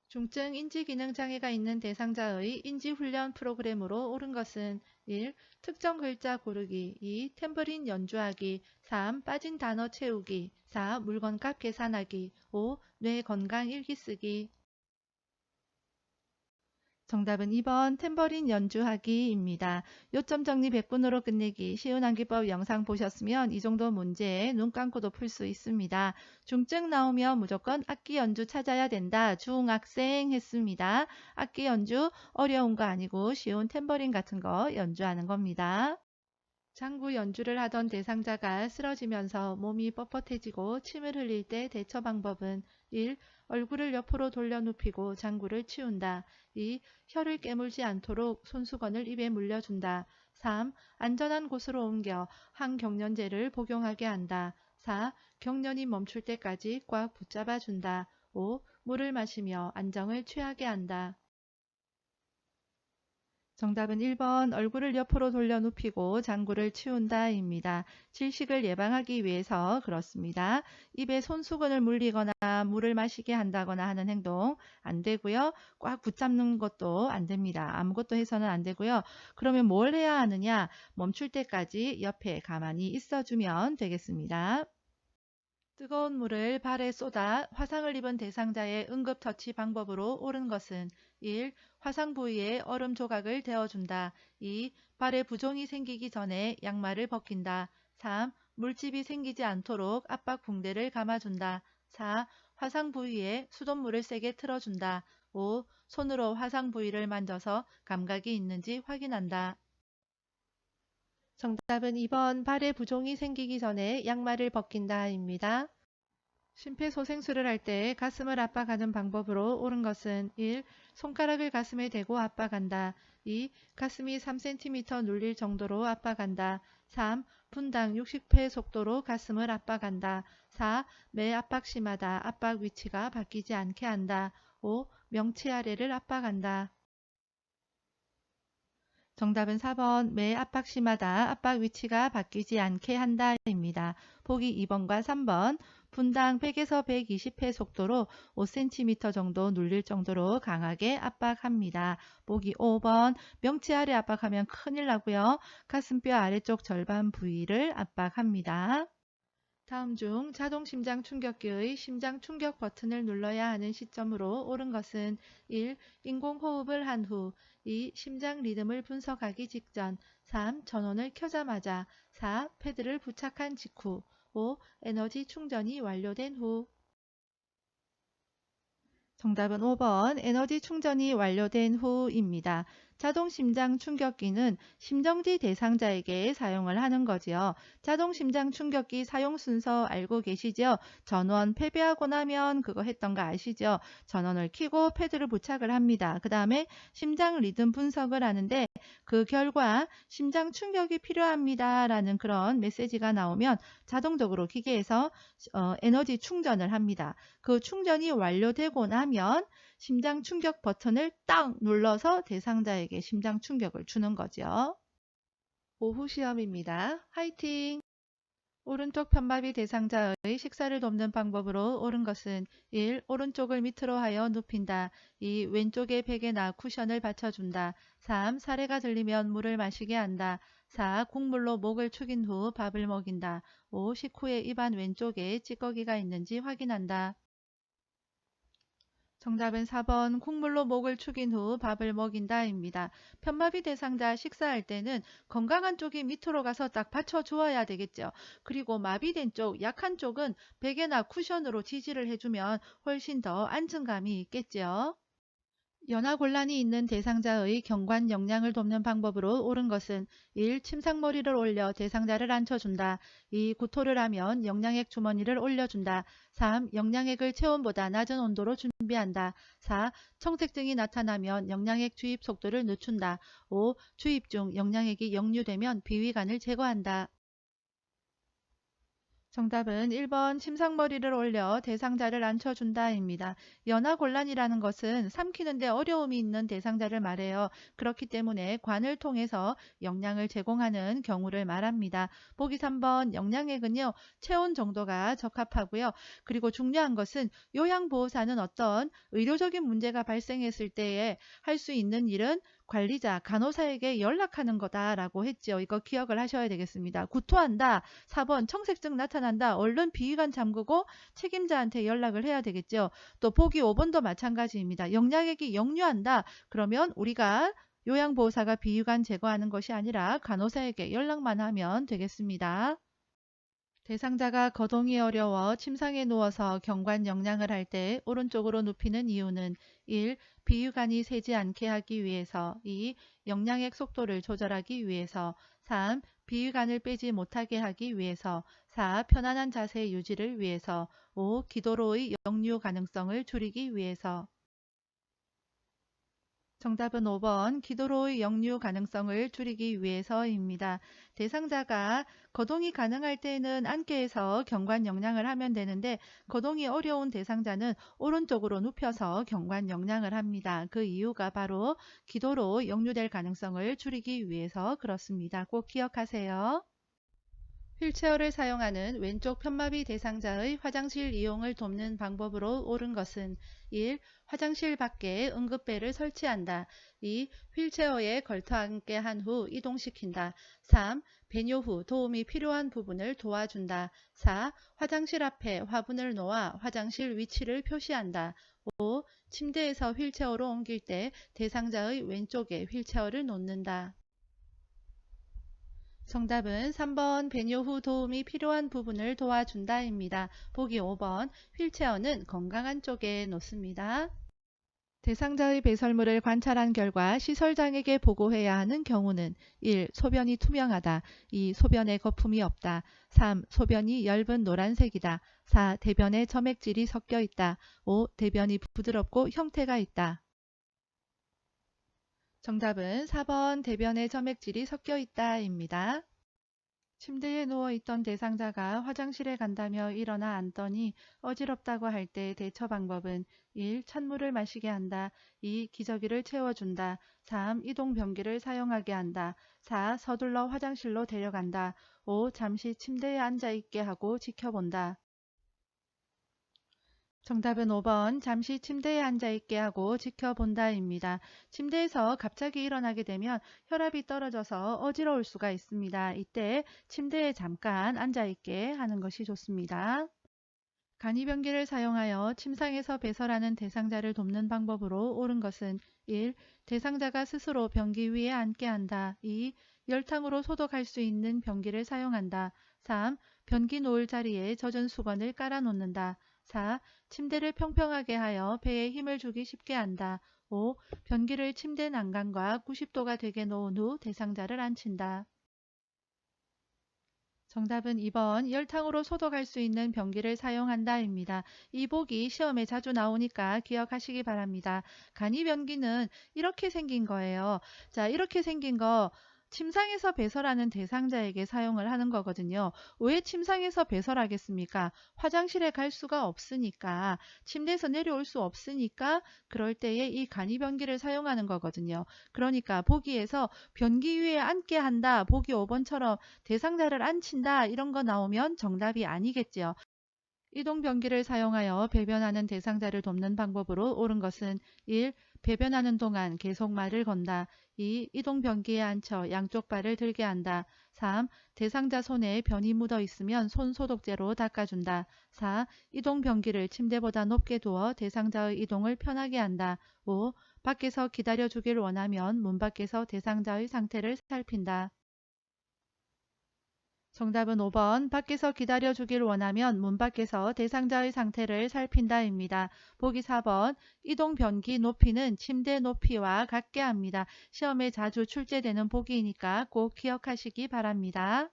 중증 인지기능장애가 있는 대상자의 인지훈련 프로그램으로 옳은 것은 1. 특정 글자 고르기 2. 탬버린 연주하기 3. 빠진 단어 채우기 4. 물건값 계산하기 5. 뇌 건강 일기 쓰기 정답은 2번 탬버린 연주하기입니다. 요점 정리 100분으로 끝내기 쉬운 암기법 영상 보셨으면 이 정도 문제 눈 감고도 풀 수 있습니다. 중증 나오면 무조건 악기 연주 찾아야 된다. 중학생 했습니다. 악기 연주 어려운 거 아니고 쉬운 탬버린 같은 거 연주하는 겁니다. 장구 연주를 하던 대상자가 쓰러지면서 몸이 뻣뻣해지고 침을 흘릴 때 대처 방법은 1. 얼굴을 옆으로 돌려 눕히고 장구를 치운다. 2. 혀를 깨물지 않도록 손수건을 입에 물려준다. 3. 안전한 곳으로 옮겨 항경련제를 복용하게 한다. 4. 경련이 멈출 때까지 꽉 붙잡아 준다. 5. 물을 마시며 안정을 취하게 한다. 정답은 1번 얼굴을 옆으로 돌려 눕히고 장구를 치운다 입니다. 질식을 예방하기 위해서 그렇습니다. 입에 손수건을 물리거나 물을 마시게 한다거나 하는 행동 안 되고요. 꽉 붙잡는 것도 안 됩니다. 아무것도 해서는 안 되고요. 그러면 뭘 해야 하느냐? 멈출 때까지 옆에 가만히 있어주면 되겠습니다. 뜨거운 물을 발에 쏟아 화상을 입은 대상자의 응급처치 방법으로 옳은 것은 1. 화상 부위에 얼음 조각을 대어준다. 2. 발에 부종이 생기기 전에 양말을 벗긴다. 3. 물집이 생기지 않도록 압박 붕대를 감아준다. 4. 화상 부위에 수돗물을 세게 틀어준다. 5. 손으로 화상 부위를 만져서 감각이 있는지 확인한다. 정답은 2번 발에 부종이 생기기 전에 양말을 벗긴다입니다. 심폐소생술을 할 때 가슴을 압박하는 방법으로 옳은 것은 1. 손가락을 가슴에 대고 압박한다. 2. 가슴이 3cm 눌릴 정도로 압박한다. 3. 분당 60회 속도로 가슴을 압박한다. 4. 매 압박시마다 압박 위치가 바뀌지 않게 한다. 5. 명치 아래를 압박한다. 정답은 4번 매 압박시마다 압박 위치가 바뀌지 않게 한다입니다. 보기 2번과 3번 분당 100에서 120회 속도로 5cm 정도 눌릴 정도로 강하게 압박합니다. 보기 5번 명치 아래 압박하면 큰일 나고요. 가슴뼈 아래쪽 절반 부위를 압박합니다. 다음 중 자동 심장 충격기의 심장 충격 버튼을 눌러야 하는 시점으로 옳은 것은 1. 인공호흡을 한 후 2. 심장 리듬을 분석하기 직전 3. 전원을 켜자마자 4. 패드를 부착한 직후 5. 에너지 충전이 완료된 후 정답은 5번 에너지 충전이 완료된 후입니다. 자동 심장 충격기는 심정지 대상자에게 사용을 하는 거지요. 자동 심장 충격기 사용 순서 알고 계시죠? 전원 패배하고 나면 그거 했던 거 아시죠? 전원을 켜고 패드를 부착을 합니다. 그 다음에 심장 리듬 분석을 하는데 그 결과 심장 충격이 필요합니다 라는 그런 메시지가 나오면 자동적으로 기계에서 에너지 충전을 합니다. 그 충전이 완료되고 나면 심장 충격 버튼을 딱 눌러서 대상자에게 심장 충격을 주는 거죠. 오후 시험입니다. 화이팅! 오른쪽 편마비 대상자의 식사를 돕는 방법으로 옳은 것은 1. 오른쪽을 밑으로 하여 눕힌다. 2. 왼쪽에 베개나 쿠션을 받쳐준다. 3. 사례가 들리면 물을 마시게 한다. 4. 국물로 목을 축인 후 밥을 먹인다. 5. 식후에 입안 왼쪽에 찌꺼기가 있는지 확인한다. 정답은 4번 국물로 목을 축인 후 밥을 먹인다입니다. 편마비 대상자 식사할 때는 건강한 쪽이 밑으로 가서 딱 받쳐주어야 되겠죠. 그리고 마비된 쪽, 약한 쪽은 베개나 쿠션으로 지지를 해주면 훨씬 더 안정감이 있겠죠. 연화곤란이 있는 대상자의 경관 영양을 돕는 방법으로 옳은 것은 1. 침상머리를 올려 대상자를 앉혀준다. 2. 구토를 하면 영양액 주머니를 올려준다. 3. 영양액을 체온보다 낮은 온도로 준비한다. 4. 청색증이 나타나면 영양액 주입 속도를 늦춘다. 5. 주입 중 영양액이 역류되면 비위관을 제거한다. 정답은 1번 침상머리를 올려 대상자를 앉혀준다입니다. 연화곤란이라는 것은 삼키는데 어려움이 있는 대상자를 말해요. 그렇기 때문에 관을 통해서 영양을 제공하는 경우를 말합니다. 보기 3번 영양액은요. 체온 정도가 적합하고요. 그리고 중요한 것은 요양보호사는 어떤 의료적인 문제가 발생했을 때에 할 수 있는 일은 관리자, 간호사에게 연락하는 거다라고 했죠. 이거 기억을 하셔야 되겠습니다. 구토한다. 4번 청색증 나타난다. 얼른 비위관 잠그고 책임자한테 연락을 해야 되겠죠. 또 보기 5번도 마찬가지입니다. 영양액이 역류한다. 그러면 우리가 요양보호사가 비위관 제거하는 것이 아니라 간호사에게 연락만 하면 되겠습니다. 대상자가 거동이 어려워 침상에 누워서 경관 영양을 할 때 오른쪽으로 눕히는 이유는 1. 비위관이 새지 않게 하기 위해서 2. 영양액 속도를 조절하기 위해서 3. 비위관을 빼지 못하게 하기 위해서 4. 편안한 자세 유지를 위해서 5. 기도로의 역류 가능성을 줄이기 위해서 정답은 5번 기도로의 역류 가능성을 줄이기 위해서입니다. 대상자가 거동이 가능할 때는 앉게해서 경관 영양을 하면 되는데 거동이 어려운 대상자는 오른쪽으로 눕혀서 경관 영양을 합니다. 그 이유가 바로 기도로 역류될 가능성을 줄이기 위해서 그렇습니다. 꼭 기억하세요. 휠체어를 사용하는 왼쪽 편마비 대상자의 화장실 이용을 돕는 방법으로 옳은 것은 1. 화장실 밖에 응급배를 설치한다. 2. 휠체어에 걸터 앉게 한 후 이동시킨다. 3. 배뇨 후 도움이 필요한 부분을 도와준다. 4. 화장실 앞에 화분을 놓아 화장실 위치를 표시한다. 5. 침대에서 휠체어로 옮길 때 대상자의 왼쪽에 휠체어를 놓는다. 정답은 3번 배뇨 후 도움이 필요한 부분을 도와준다입니다. 보기 5번 휠체어는 건강한 쪽에 놓습니다. 대상자의 배설물을 관찰한 결과 시설장에게 보고해야 하는 경우는 1. 소변이 투명하다. 2. 소변에 거품이 없다. 3. 소변이 엷은 노란색이다. 4. 대변에 점액질이 섞여 있다. 5. 대변이 부드럽고 형태가 있다. 정답은 4번 대변에 점액질이 섞여 있다입니다. 침대에 누워있던 대상자가 화장실에 간다며 일어나 앉더니 어지럽다고 할 때 대처 방법은 1. 찬물을 마시게 한다. 2. 기저귀를 채워준다. 3. 이동 변기를 사용하게 한다. 4. 서둘러 화장실로 데려간다. 5. 잠시 침대에 앉아있게 하고 지켜본다. 정답은 5번 잠시 침대에 앉아있게 하고 지켜본다입니다. 침대에서 갑자기 일어나게 되면 혈압이 떨어져서 어지러울 수가 있습니다. 이때 침대에 잠깐 앉아있게 하는 것이 좋습니다. 간이변기를 사용하여 침상에서 배설하는 대상자를 돕는 방법으로 옳은 것은 1. 대상자가 스스로 변기 위에 앉게 한다. 2. 열탕으로 소독할 수 있는 변기를 사용한다. 3. 변기 놓을 자리에 젖은 수건을 깔아 놓는다. 4. 침대를 평평하게 하여 배에 힘을 주기 쉽게 한다. 5. 변기를 침대 난간과 90도가 되게 놓은 후 대상자를 앉힌다. 정답은 2번 열탕으로 소독할 수 있는 변기를 사용한다입니다. 이 보기 시험에 자주 나오니까 기억하시기 바랍니다. 간이변기는 이렇게 생긴 거예요. 자, 이렇게 생긴 거 침상에서 배설하는 대상자에게 사용을 하는 거거든요. 왜 침상에서 배설하겠습니까? 화장실에 갈 수가 없으니까, 침대에서 내려올 수 없으니까 그럴 때에 이 간이변기를 사용하는 거거든요. 그러니까 보기에서 변기 위에 앉게 한다. 보기 5번처럼 대상자를 앉힌다 이런 거 나오면 정답이 아니겠지요. 이동변기를 사용하여 배변하는 대상자를 돕는 방법으로 옳은 것은 1. 배변하는 동안 계속 말을 건다. 2. 이동변기에 앉혀 양쪽 발을 들게 한다. 3. 대상자 손에 변이 묻어 있으면 손 소독제로 닦아준다. 4. 이동변기를 침대보다 높게 두어 대상자의 이동을 편하게 한다. 5. 밖에서 기다려주길 원하면 문 밖에서 대상자의 상태를 살핀다. 정답은 5번 밖에서 기다려주길 원하면 문 밖에서 대상자의 상태를 살핀다입니다. 보기 4번 이동 변기 높이는 침대 높이와 같게 합니다. 시험에 자주 출제되는 보기이니까 꼭 기억하시기 바랍니다.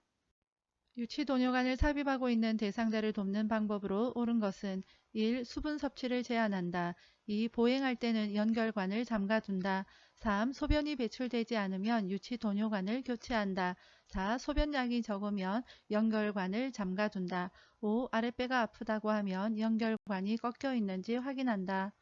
유치도뇨관을 삽입하고 있는 대상자를 돕는 방법으로 옳은 것은 1. 수분 섭취를 제한한다. 2. 보행할 때는 연결관을 잠가둔다. 3. 소변이 배출되지 않으면 유치도뇨관을 교체한다. 4. 소변량이 적으면 연결관을 잠가둔다. 5. 아랫배가 아프다고 하면 연결관이 꺾여 있는지 확인한다.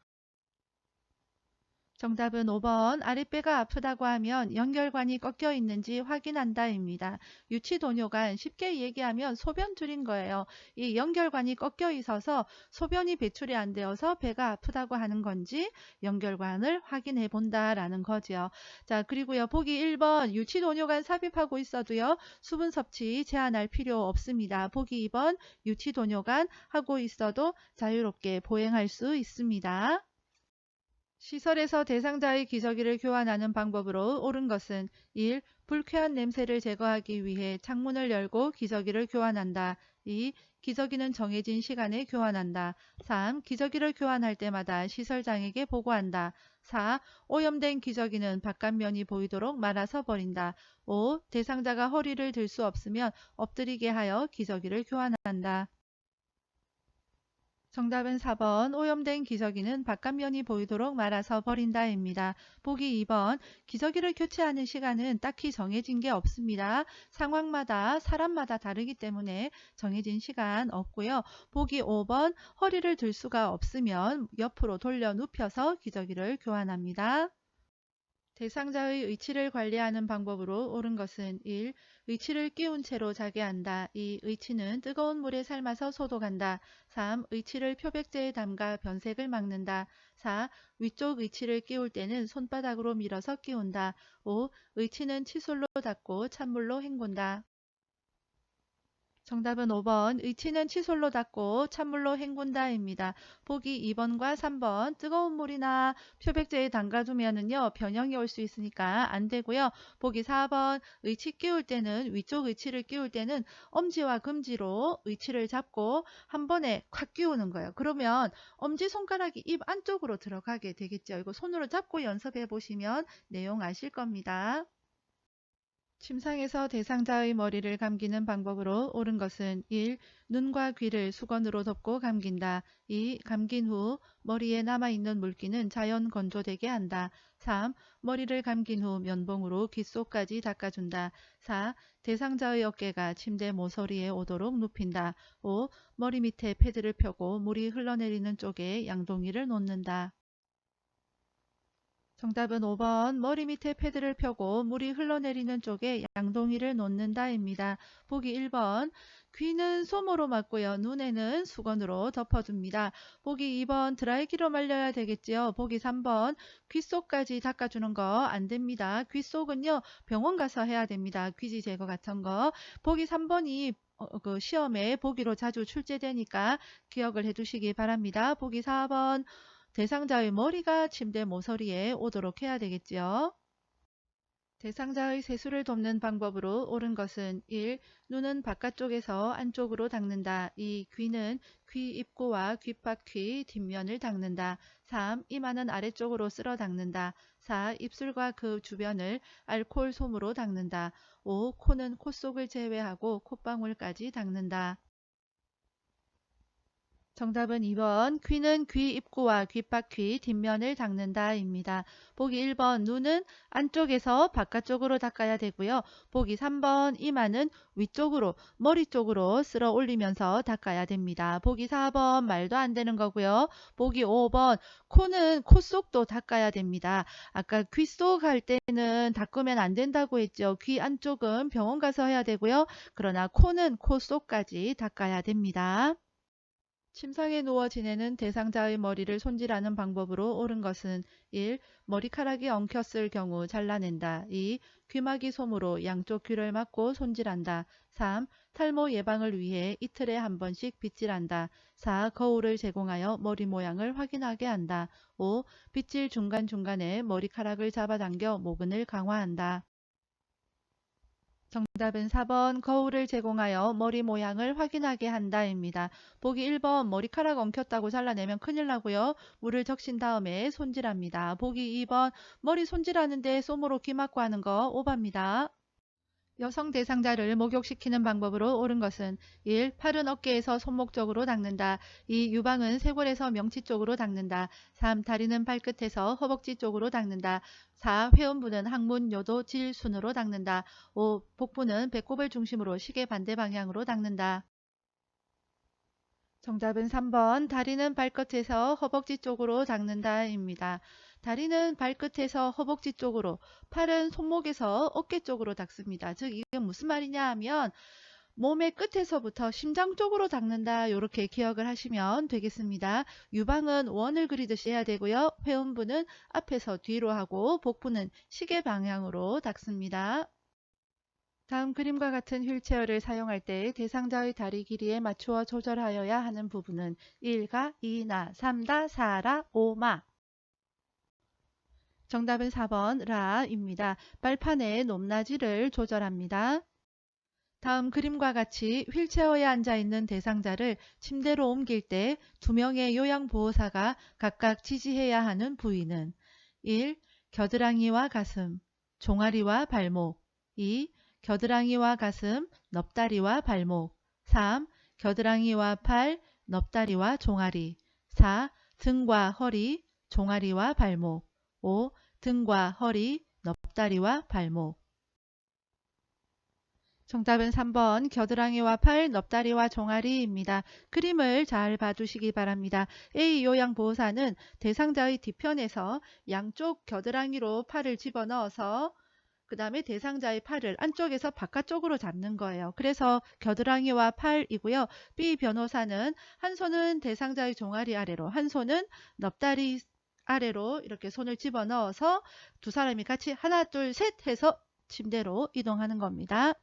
정답은 5번 아랫배가 아프다고 하면 연결관이 꺾여 있는지 확인한다입니다. 유치도뇨관 쉽게 얘기하면 소변 줄인 거예요. 이 연결관이 꺾여 있어서 소변이 배출이 안 되어서 배가 아프다고 하는 건지 연결관을 확인해 본다라는 거죠. 자, 그리고요. 보기 1번 유치도뇨관 삽입하고 있어도요. 수분 섭취 제한할 필요 없습니다. 보기 2번 유치도뇨관 하고 있어도 자유롭게 보행할 수 있습니다. 시설에서 대상자의 기저귀를 교환하는 방법으로 옳은 것은 1. 불쾌한 냄새를 제거하기 위해 창문을 열고 기저귀를 교환한다. 2. 기저귀는 정해진 시간에 교환한다. 3. 기저귀를 교환할 때마다 시설장에게 보고한다. 4. 오염된 기저귀는 바깥면이 보이도록 말아서 버린다. 5. 대상자가 허리를 들 수 없으면 엎드리게 하여 기저귀를 교환한다. 정답은 4번 오염된 기저귀는 바깥면이 보이도록 말아서 버린다입니다. 보기 2번 기저귀를 교체하는 시간은 딱히 정해진 게 없습니다. 상황마다 사람마다 다르기 때문에 정해진 시간 없고요. 보기 5번 허리를 들 수가 없으면 옆으로 돌려 눕혀서 기저귀를 교환합니다. 대상자의 의치를 관리하는 방법으로 옳은 것은 1. 의치를 끼운 채로 자게 한다. 2. 의치는 뜨거운 물에 삶아서 소독한다. 3. 의치를 표백제에 담가 변색을 막는다. 4. 위쪽 의치를 끼울 때는 손바닥으로 밀어서 끼운다. 5. 의치는 칫솔로 닦고 찬물로 헹군다. 정답은 5번 의치는 칫솔로 닦고 찬물로 헹군다입니다. 보기 2번과 3번 뜨거운 물이나 표백제에 담가두면은요 변형이 올 수 있으니까 안 되고요. 보기 4번 의치 끼울 때는 위쪽 의치를 끼울 때는 엄지와 금지로 의치를 잡고 한 번에 콱 끼우는 거예요. 그러면 엄지손가락이 입 안쪽으로 들어가게 되겠죠. 이거 손으로 잡고 연습해 보시면 내용 아실 겁니다. 침상에서 대상자의 머리를 감기는 방법으로 옳은 것은 1. 눈과 귀를 수건으로 덮고 감긴다. 2. 감긴 후 머리에 남아있는 물기는 자연 건조되게 한다. 3. 머리를 감긴 후 면봉으로 귀 속까지 닦아준다. 4. 대상자의 어깨가 침대 모서리에 오도록 눕힌다. 5. 머리 밑에 패드를 펴고 물이 흘러내리는 쪽에 양동이를 놓는다. 정답은 5번 머리 밑에 패드를 펴고 물이 흘러내리는 쪽에 양동이를 놓는다입니다. 보기 1번 귀는 솜으로 막고요. 눈에는 수건으로 덮어줍니다. 보기 2번 드라이기로 말려야 되겠지요. 보기 3번 귀 속까지 닦아주는 거 안됩니다. 귀 속은요 병원 가서 해야 됩니다. 귀지 제거 같은 거. 보기 3번이 그 시험에 보기로 자주 출제되니까 기억을 해두시기 바랍니다. 보기 4번 대상자의 머리가 침대 모서리에 오도록 해야 되겠지요. 대상자의 세수를 돕는 방법으로 옳은 것은 1. 눈은 바깥쪽에서 안쪽으로 닦는다. 2. 귀는 귀 입구와 귓바퀴 뒷면을 닦는다. 3. 이마는 아래쪽으로 쓸어 닦는다. 4. 입술과 그 주변을 알코올 솜으로 닦는다. 5. 코는 코 속을 제외하고 콧방울까지 닦는다. 정답은 2번 귀는 귀 입구와 귓바퀴 뒷면을 닦는다 입니다. 보기 1번 눈은 안쪽에서 바깥쪽으로 닦아야 되고요. 보기 3번 이마는 위쪽으로 머리 쪽으로 쓸어 올리면서 닦아야 됩니다. 보기 4번 말도 안 되는 거고요. 보기 5번 코는 코 속도 닦아야 됩니다. 아까 귀 속 할 때는 닦으면 안 된다고 했죠. 귀 안쪽은 병원 가서 해야 되고요. 그러나 코는 코 속까지 닦아야 됩니다. 침상에 누워 지내는 대상자의 머리를 손질하는 방법으로 옳은 것은 1. 머리카락이 엉켰을 경우 잘라낸다. 2. 귀마개 솜으로 양쪽 귀를 막고 손질한다. 3. 탈모 예방을 위해 이틀에 한 번씩 빗질한다. 4. 거울을 제공하여 머리 모양을 확인하게 한다. 5. 빗질 중간중간에 머리카락을 잡아당겨 모근을 강화한다. 정답은 4번 거울을 제공하여 머리 모양을 확인하게 한다입니다. 보기 1번 머리카락 엉켰다고 잘라내면 큰일 나고요. 물을 적신 다음에 손질합니다. 보기 2번 머리 손질하는데 솜으로 귀 막고 하는 거 오바입니다. 여성 대상자를 목욕시키는 방법으로 옳은 것은 1. 팔은 어깨에서 손목 쪽으로 닦는다. 2. 유방은 쇄골에서 명치 쪽으로 닦는다. 3. 다리는 발끝에서 허벅지 쪽으로 닦는다. 4. 회음부는 항문, 요도, 질, 순으로 닦는다. 5. 복부는 배꼽을 중심으로 시계 반대 방향으로 닦는다. 정답은 3번 다리는 발끝에서 허벅지 쪽으로 닦는다입니다. 다리는 발끝에서 허벅지 쪽으로, 팔은 손목에서 어깨 쪽으로 닦습니다. 즉 이게 무슨 말이냐 하면 몸의 끝에서부터 심장 쪽으로 닦는다 이렇게 기억을 하시면 되겠습니다. 유방은 원을 그리듯이 해야 되고요. 회음부는 앞에서 뒤로 하고 복부는 시계 방향으로 닦습니다. 다음 그림과 같은 휠체어를 사용할 때 대상자의 다리 길이에 맞추어 조절하여야 하는 부분은 1가 2나 3다 4라 5마. 정답은 4번 라입니다. 발판의 높낮이를 조절합니다. 다음 그림과 같이 휠체어에 앉아있는 대상자를 침대로 옮길 때 2명의 요양보호사가 각각 지지해야 하는 부위는 1. 겨드랑이와 가슴, 종아리와 발목. 2. 겨드랑이와 가슴, 넙다리와 발목. 3. 겨드랑이와 팔, 넙다리와 종아리. 4. 등과 허리, 종아리와 발목. 5. 등과 허리, 넙다리와 발목. 정답은 3번 겨드랑이와 팔, 넙다리와 종아리입니다. 그림을 잘 봐주시기 바랍니다. A 요양보호사는 대상자의 뒤편에서 양쪽 겨드랑이로 팔을 집어넣어서 그 다음에 대상자의 팔을 안쪽에서 바깥쪽으로 잡는 거예요. 그래서 겨드랑이와 팔이고요. B 변호사는 한 손은 대상자의 종아리 아래로, 한 손은 넙다리 아래로 이렇게 손을 집어넣어서 두 사람이 같이 하나, 둘, 셋 해서 침대로 이동하는 겁니다.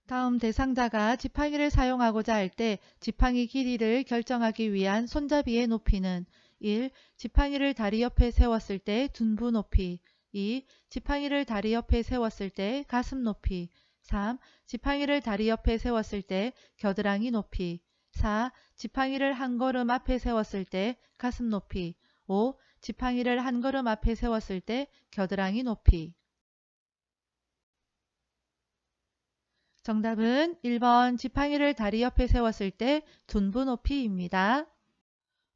다음 대상자가 지팡이를 사용하고자 할 때 지팡이 길이를 결정하기 위한 손잡이의 높이는 1. 지팡이를 다리 옆에 세웠을 때 둔부 높이 2. 지팡이를 다리 옆에 세웠을 때 가슴 높이 3. 지팡이를 다리 옆에 세웠을 때 겨드랑이 높이 4. 지팡이를 한 걸음 앞에 세웠을 때 가슴 높이 5. 지팡이를 한 걸음 앞에 세웠을 때 겨드랑이 높이 정답은 1번 지팡이를 다리 옆에 세웠을 때 둔부 높이입니다.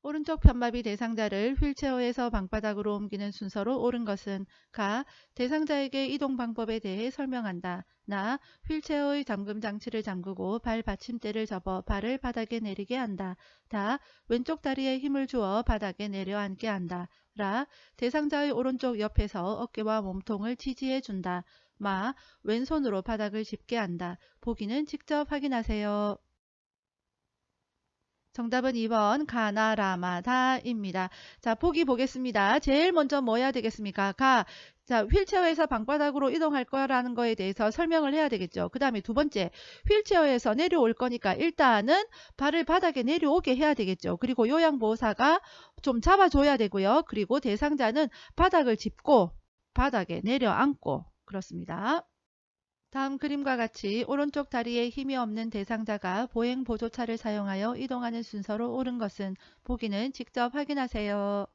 오른쪽 편마비 대상자를 휠체어에서 방바닥으로 옮기는 순서로 옳은 것은 가. 대상자에게 이동 방법에 대해 설명한다. 나. 휠체어의 잠금 장치를 잠그고 발 받침대를 접어 발을 바닥에 내리게 한다. 다. 왼쪽 다리에 힘을 주어 바닥에 내려앉게 한다. 라. 대상자의 오른쪽 옆에서 어깨와 몸통을 지지해 준다. 마. 왼손으로 바닥을 짚게 한다. 보기는 직접 확인하세요. 정답은 2번 가나라마다입니다. 자, 보기 보겠습니다. 제일 먼저 뭐 해야 되겠습니까? 가. 자, 휠체어에서 방바닥으로 이동할 거라는 거에 대해서 설명을 해야 되겠죠. 그 다음에 두 번째, 휠체어에서 내려올 거니까 일단은 발을 바닥에 내려오게 해야 되겠죠. 그리고 요양보호사가 좀 잡아줘야 되고요. 그리고 대상자는 바닥을 짚고 바닥에 내려앉고 그렇습니다. 다음 그림과 같이 오른쪽 다리에 힘이 없는 대상자가 보행보조차를 사용하여 이동하는 순서로 옳은 것은 보기는 직접 확인하세요.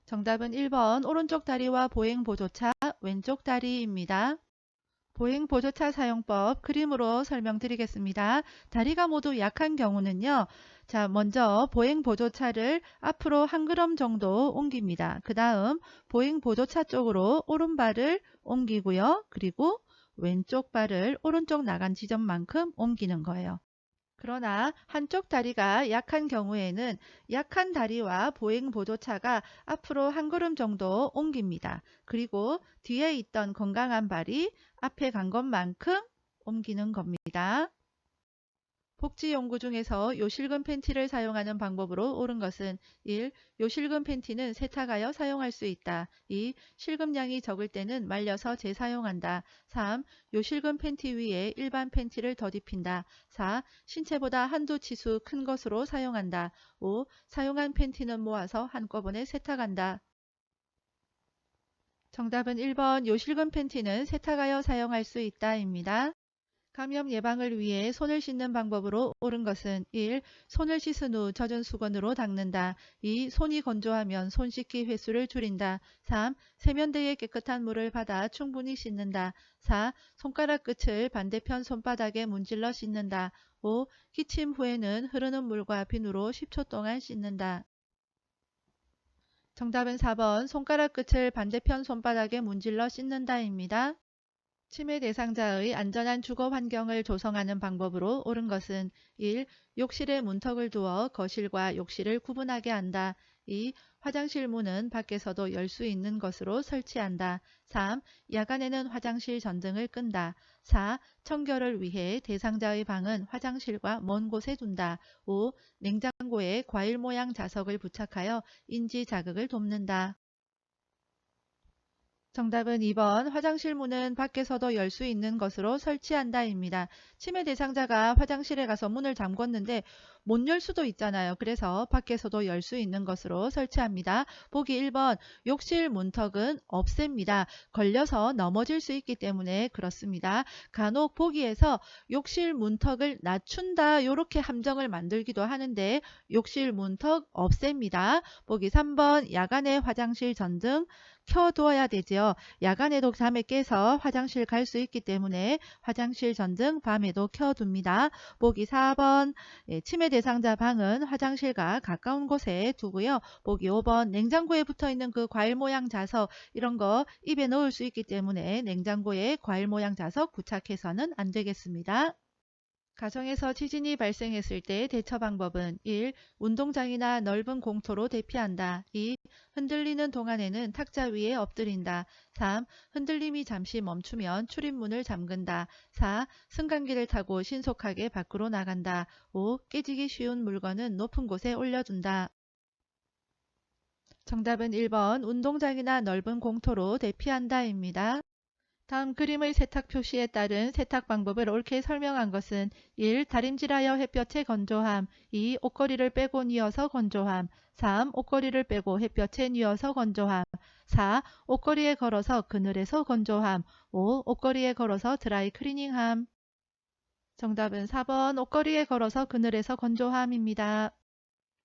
정답은 1번 오른쪽 다리와 보행보조차 왼쪽 다리입니다. 보행보조차 사용법 그림으로 설명드리겠습니다. 다리가 모두 약한 경우는요. 자, 먼저 보행보조차를 앞으로 한 걸음 정도 옮깁니다. 그 다음 보행보조차 쪽으로 오른발을 옮기고요. 그리고 왼쪽 발을 오른쪽 나간 지점만큼 옮기는 거예요. 그러나 한쪽 다리가 약한 경우에는 약한 다리와 보행보조차가 앞으로 한 걸음 정도 옮깁니다. 그리고 뒤에 있던 건강한 발이 앞에 간 것만큼 옮기는 겁니다. 복지용구 중에서 요실금 팬티를 사용하는 방법으로 옳은 것은 1. 요실금 팬티는 세탁하여 사용할 수 있다. 2. 실금량이 적을 때는 말려서 재사용한다. 3. 요실금 팬티 위에 일반 팬티를 덧입힌다. 4. 신체보다 한두 치수 큰 것으로 사용한다. 5. 사용한 팬티는 모아서 한꺼번에 세탁한다. 정답은 1번 요실금 팬티는 세탁하여 사용할 수 있다입니다. 감염 예방을 위해 손을 씻는 방법으로 옳은 것은 1. 손을 씻은 후 젖은 수건으로 닦는다. 2. 손이 건조하면 손 씻기 횟수를 줄인다. 3. 세면대에 깨끗한 물을 받아 충분히 씻는다. 4. 손가락 끝을 반대편 손바닥에 문질러 씻는다. 5. 기침 후에는 흐르는 물과 비누로 10초 동안 씻는다. 정답은 4번 손가락 끝을 반대편 손바닥에 문질러 씻는다입니다. 치매 대상자의 안전한 주거 환경을 조성하는 방법으로 옳은 것은 1. 욕실에 문턱을 두어 거실과 욕실을 구분하게 한다. 2. 화장실 문은 밖에서도 열 수 있는 것으로 설치한다. 3. 야간에는 화장실 전등을 끈다. 4. 청결을 위해 대상자의 방은 화장실과 먼 곳에 둔다. 5. 냉장고에 과일 모양 자석을 부착하여 인지 자극을 돕는다. 정답은 2번 화장실 문은 밖에서도 열 수 있는 것으로 설치한다입니다. 치매 대상자가 화장실에 가서 문을 잠궜는데 못 열 수도 있잖아요. 그래서 밖에서도 열 수 있는 것으로 설치합니다. 보기 1번 욕실 문턱은 없앱니다. 걸려서 넘어질 수 있기 때문에 그렇습니다. 간혹 보기에서 욕실 문턱을 낮춘다 이렇게 함정을 만들기도 하는데 욕실 문턱 없앱니다. 보기 3번 야간에 화장실 전등 켜두어야 되죠. 있어요. 야간에도 잠에 깨서 화장실 갈 수 있기 때문에 화장실 전등 밤에도 켜둡니다. 보기 4번 치매 대상자 방은 화장실과 가까운 곳에 두고요. 보기 5번 냉장고에 붙어있는 그 과일 모양 자석 이런 거 입에 넣을 수 있기 때문에 냉장고에 과일 모양 자석 부착해서는 안 되겠습니다. 가정에서 지진이 발생했을 때 대처 방법은 1. 운동장이나 넓은 공터로 대피한다. 2. 흔들리는 동안에는 탁자 위에 엎드린다. 3. 흔들림이 잠시 멈추면 출입문을 잠근다. 4. 승강기를 타고 신속하게 밖으로 나간다. 5. 깨지기 쉬운 물건은 높은 곳에 올려둔다. 정답은 1번 운동장이나 넓은 공터로 대피한다입니다. 다음 그림의 세탁 표시에 따른 세탁 방법을 옳게 설명한 것은 1. 다림질하여 햇볕에 건조함 2. 옷걸이를 빼고 뉘어서 건조함 3. 옷걸이를 빼고 햇볕에 뉘어서 건조함 4. 옷걸이에 걸어서 그늘에서 건조함 5. 옷걸이에 걸어서 드라이 클리닝함. 정답은 4번 옷걸이에 걸어서 그늘에서 건조함입니다.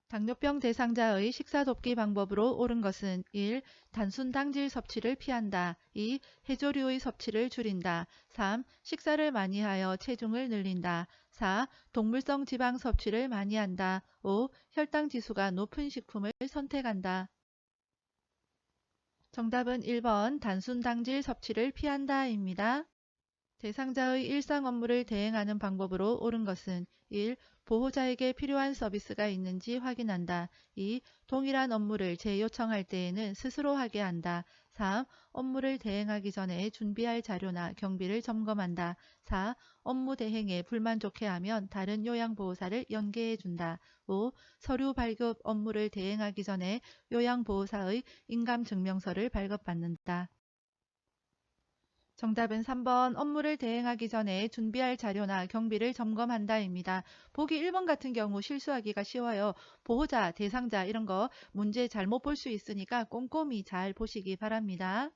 당뇨병 대상자의 식사 돕기 방법으로 옳은 것은 1. 단순 당질 섭취를 피한다. 2. 해조류의 섭취를 줄인다. 3. 식사를 많이 하여 체중을 늘린다. 4. 동물성 지방 섭취를 많이 한다. 5. 혈당 지수가 높은 식품을 선택한다. 정답은 1번 단순 당질 섭취를 피한다입니다. 대상자의 일상 업무를 대행하는 방법으로 옳은 것은 1. 보호자에게 필요한 서비스가 있는지 확인한다. 2. 동일한 업무를 재요청할 때에는 스스로 하게 한다. 3. 업무를 대행하기 전에 준비할 자료나 경비를 점검한다. 4. 업무 대행에 불만족해하면 다른 요양보호사를 연계해 준다. 5. 서류 발급 업무를 대행하기 전에 요양보호사의 인감증명서를 발급받는다. 정답은 3번 업무를 대행하기 전에 준비할 자료나 경비를 점검한다입니다. 보기 1번 같은 경우 실수하기가 쉬워요. 보호자, 대상자 이런 거 문제 잘못 볼 수 있으니까 꼼꼼히 잘 보시기 바랍니다.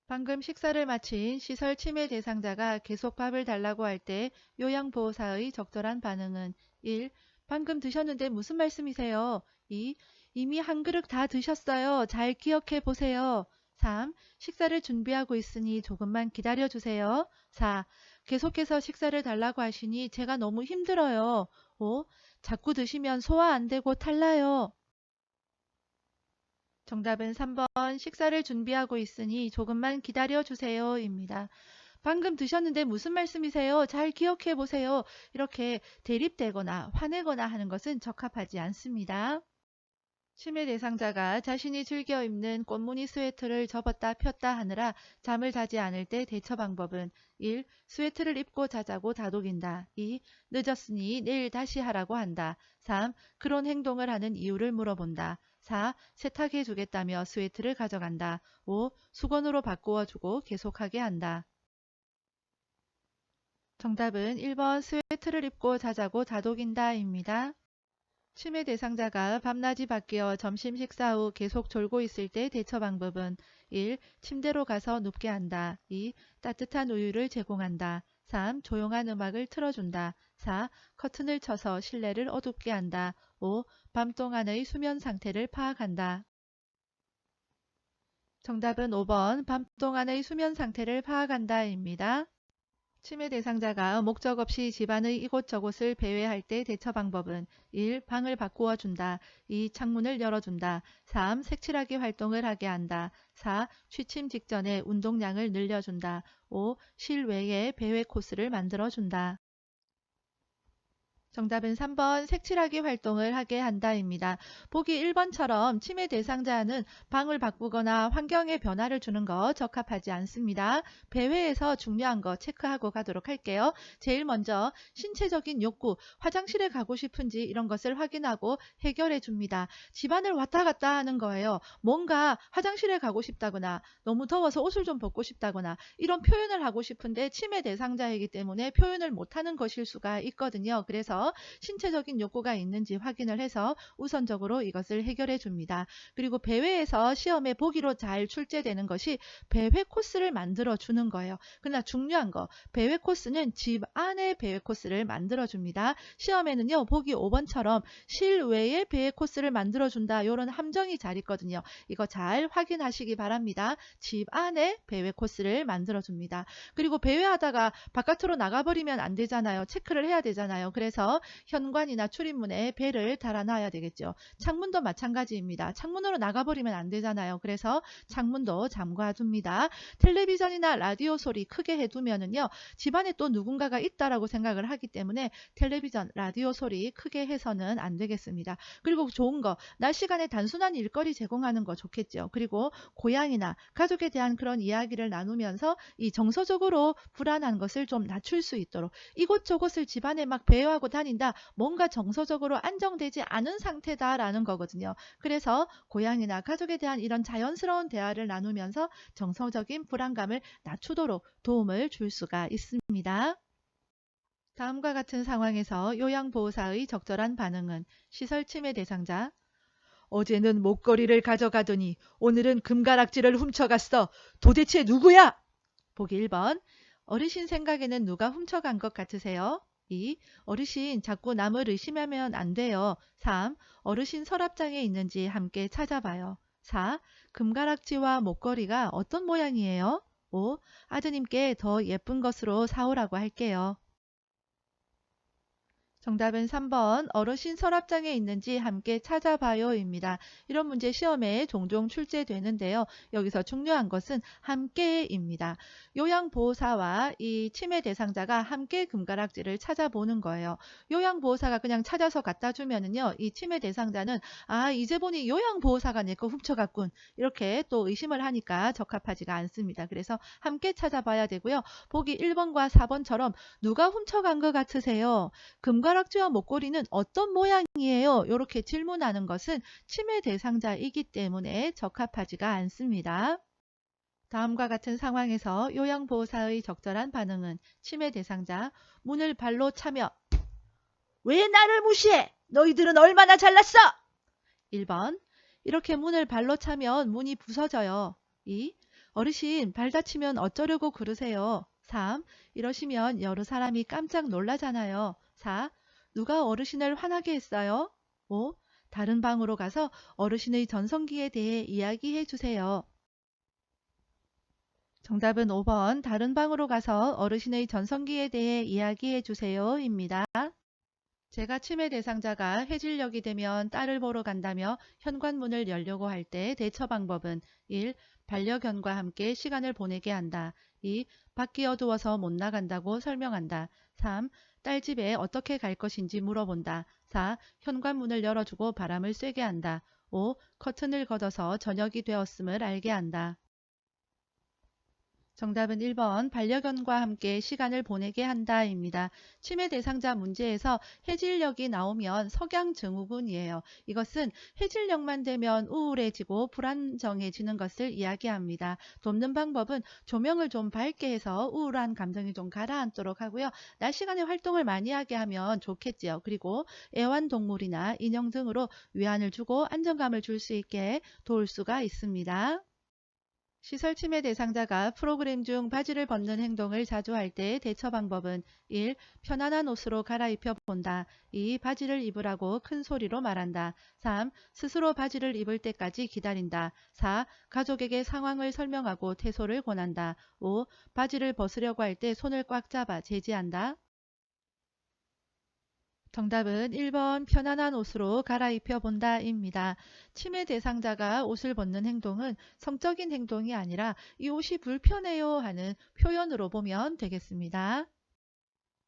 방금 식사를 마친 시설 치매 대상자가 계속 밥을 달라고 할 때 요양보호사의 적절한 반응은 1. 방금 드셨는데 무슨 말씀이세요? 2. 이미 한 그릇 다 드셨어요. 잘 기억해 보세요. 3. 식사를 준비하고 있으니 조금만 기다려 주세요. 4. 계속해서 식사를 달라고 하시니 제가 너무 힘들어요. 5. 자꾸 드시면 소화 안 되고 탈나요. 정답은 3번 식사를 준비하고 있으니 조금만 기다려 주세요 입니다. 방금 드셨는데 무슨 말씀이세요? 잘 기억해 보세요. 이렇게 대립되거나 화내거나 하는 것은 적합하지 않습니다. 치매 대상자가 자신이 즐겨 입는 꽃무늬 스웨터를 접었다 폈다 하느라 잠을 자지 않을 때 대처 방법은 1. 스웨터를 입고 자자고 다독인다. 2. 늦었으니 내일 다시 하라고 한다. 3. 그런 행동을 하는 이유를 물어본다. 4. 세탁해 주겠다며 스웨터를 가져간다. 5. 수건으로 바꾸어 주고 계속하게 한다. 정답은 1번 스웨터를 입고 자자고 다독인다입니다. 치매 대상자가 밤낮이 바뀌어 점심 식사 후 계속 졸고 있을 때 대처 방법은 1. 침대로 가서 눕게 한다. 2. 따뜻한 우유를 제공한다. 3. 조용한 음악을 틀어준다. 4. 커튼을 쳐서 실내를 어둡게 한다. 5. 밤 동안의 수면 상태를 파악한다. 정답은 5번 밤 동안의 수면 상태를 파악한다입니다. 치매 대상자가 목적 없이 집안의 이곳저곳을 배회할 때 대처 방법은 1. 방을 바꾸어 준다. 2. 창문을 열어준다. 3. 색칠하기 활동을 하게 한다. 4. 취침 직전에 운동량을 늘려준다. 5. 실외에 배회 코스를 만들어준다. 정답은 3번 색칠하기 활동을 하게 한다입니다. 보기 1번처럼 치매 대상자는 방을 바꾸거나 환경에 변화를 주는 거 적합하지 않습니다. 배회에서 중요한 거 체크하고 가도록 할게요. 제일 먼저 신체적인 욕구, 화장실에 가고 싶은지 이런 것을 확인하고 해결해 줍니다. 집안을 왔다 갔다 하는 거예요. 뭔가 화장실에 가고 싶다거나 너무 더워서 옷을 좀 벗고 싶다거나 이런 표현을 하고 싶은데 치매 대상자이기 때문에 표현을 못하는 것일 수가 있거든요. 그래서 통해서 신체적인 욕구가 있는지 확인을 해서 우선적으로 이것을 해결해 줍니다. 그리고 배회에서 시험에 보기로 잘 출제되는 것이 배회 코스를 만들어 주는 거예요. 그러나 중요한 거, 배회 코스는 집 안에 배회 코스를 만들어 줍니다. 시험에는요, 보기 5번처럼 실외에 배회 코스를 만들어 준다, 이런 함정이 잘 있거든요. 이거 잘 확인하시기 바랍니다. 집 안에 배회 코스를 만들어 줍니다. 그리고 배회하다가 바깥으로 나가버리면 안 되잖아요. 체크를 해야 되잖아요. 그래서 현관이나 출입문에 배를 달아놔야 되겠죠. 창문도 마찬가지입니다. 창문으로 나가버리면 안 되잖아요. 그래서 창문도 잠가둡니다. 텔레비전이나 라디오 소리 크게 해두면은요, 집안에 또 누군가가 있다라고 생각을 하기 때문에 텔레비전, 라디오 소리 크게 해서는 안 되겠습니다. 그리고 좋은 거, 낮 시간에 단순한 일거리 제공하는 거 좋겠죠. 그리고 고향이나 가족에 대한 그런 이야기를 나누면서 이 정서적으로 불안한 것을 좀 낮출 수 있도록, 이곳저곳을 집안에 막 배회하고 다닌다, 뭔가 정서적으로 안정되지 않은 상태다라는 거거든요. 그래서 고향이나 가족에 대한 이런 자연스러운 대화를 나누면서 정서적인 불안감을 낮추도록 도움을 줄 수가 있습니다. 다음과 같은 상황에서 요양보호사의 적절한 반응은: 시설 침해 대상자: 어제는 목걸이를 가져가더니 오늘은 금가락지를 훔쳐갔어. 도대체 누구야? 보기 1번. 어르신 생각에는 누가 훔쳐간 것 같으세요? 2. 어르신 자꾸 남을 의심하면 안 돼요. 3. 어르신 서랍장에 있는지 함께 찾아봐요. 4. 금가락지와 목걸이가 어떤 모양이에요? 5. 아드님께 더 예쁜 것으로 사오라고 할게요. 정답은 3번 어르신 서랍장에 있는지 함께 찾아봐요입니다. 이런 문제 시험에 종종 출제되는데요. 여기서 중요한 것은 함께입니다. 요양보호사와 이 치매 대상자가 함께 금가락지를 찾아보는 거예요. 요양보호사가 그냥 찾아서 갖다 주면은요, 이 치매 대상자는 아, 이제 보니 요양보호사가 내 거 훔쳐갔군, 이렇게 또 의심을 하니까 적합하지가 않습니다. 그래서 함께 찾아봐야 되고요. 보기 1번과 4번처럼 누가 훔쳐간 것 같으세요? 금가락지와 목걸이는 어떤 모양이에요? 이렇게 질문하는 것은 치매 대상자이기 때문에 적합하지가 않습니다. 다음과 같은 상황에서 요양보호사의 적절한 반응은: 치매 대상자: 문을 발로 차며 왜 나를 무시해? 너희들은 얼마나 잘났어? 1번. 이렇게 문을 발로 차면 문이 부서져요. 2. 어르신 발 다치면 어쩌려고 그러세요? 3. 이러시면 여러 사람이 깜짝 놀라잖아요. 4. 누가 어르신을 화나게 했어요? 5. 다른 방으로 가서 어르신의 전성기에 대해 이야기해 주세요. 정답은 5번 다른 방으로 가서 어르신의 전성기에 대해 이야기해 주세요입니다. 제가 치매 대상자가 해질녘이 되면 딸을 보러 간다며 현관문을 열려고 할 때 대처 방법은: 1. 반려견과 함께 시간을 보내게 한다. 2. 밖이 어두워서 못 나간다고 설명한다. 3. 딸 집에 어떻게 갈 것인지 물어본다. 4. 현관문을 열어주고 바람을 쐬게 한다. 5. 커튼을 걷어서 저녁이 되었음을 알게 한다. 정답은 1번 반려견과 함께 시간을 보내게 한다입니다. 치매 대상자 문제에서 해질녘이 나오면 석양증후군이에요. 이것은 해질녘만 되면 우울해지고 불안정해지는 것을 이야기합니다. 돕는 방법은 조명을 좀 밝게 해서 우울한 감정이 좀 가라앉도록 하고요. 낮 시간에 활동을 많이 하게 하면 좋겠지요. 그리고 애완동물이나 인형 등으로 위안을 주고 안정감을 줄 수 있게 도울 수가 있습니다. 시설 침해 대상자가 프로그램 중 바지를 벗는 행동을 자주 할 때 대처 방법은: 1. 편안한 옷으로 갈아입혀 본다. 2. 바지를 입으라고 큰 소리로 말한다. 3. 스스로 바지를 입을 때까지 기다린다. 4. 가족에게 상황을 설명하고 퇴소를 권한다. 5. 바지를 벗으려고 할 때 손을 꽉 잡아 제지한다. 정답은 1번 편안한 옷으로 갈아입혀 본다입니다. 치매 대상자가 옷을 벗는 행동은 성적인 행동이 아니라 이 옷이 불편해요 하는 표현으로 보면 되겠습니다.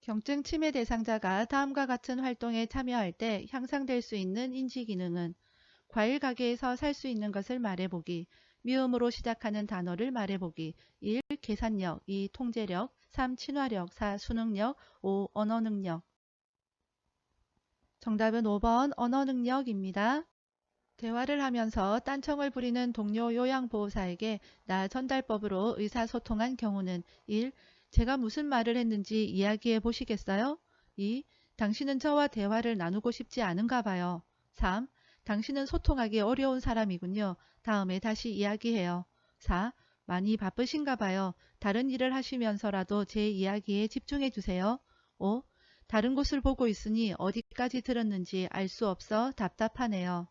경증 치매 대상자가 다음과 같은 활동에 참여할 때 향상될 수 있는 인지 기능은: 과일 가게에서 살 수 있는 것을 말해보기, 미음으로 시작하는 단어를 말해보기. 1. 계산력, 2. 통제력, 3. 친화력, 4. 수능력, 5. 언어 능력. 정답은 5번 언어 능력입니다. 대화를 하면서 딴청을 부리는 동료 요양보호사에게 나 전달법으로 의사소통한 경우는: 1. 제가 무슨 말을 했는지 이야기해 보시겠어요? 2. 당신은 저와 대화를 나누고 싶지 않은가 봐요. 3. 당신은 소통하기 어려운 사람이군요. 다음에 다시 이야기해요. 4. 많이 바쁘신가 봐요. 다른 일을 하시면서라도 제 이야기에 집중해 주세요. 5. 다른 곳을 보고 있으니 어디까지 들었는지 알 수 없어 답답하네요.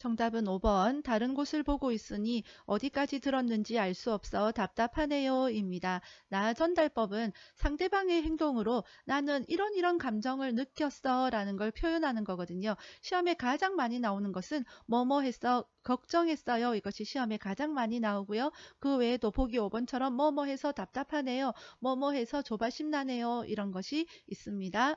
정답은 5번 다른 곳을 보고 있으니 어디까지 들었는지 알 수 없어 답답하네요 입니다. 나 전달법은 상대방의 행동으로 나는 이런 감정을 느꼈어 라는 걸 표현하는 거거든요. 시험에 가장 많이 나오는 것은 뭐뭐 했어 걱정했어요. 이것이 시험에 가장 많이 나오고요. 그 외에도 보기 5번처럼 뭐뭐 해서 답답하네요. 뭐뭐 해서 조바심 나네요. 이런 것이 있습니다.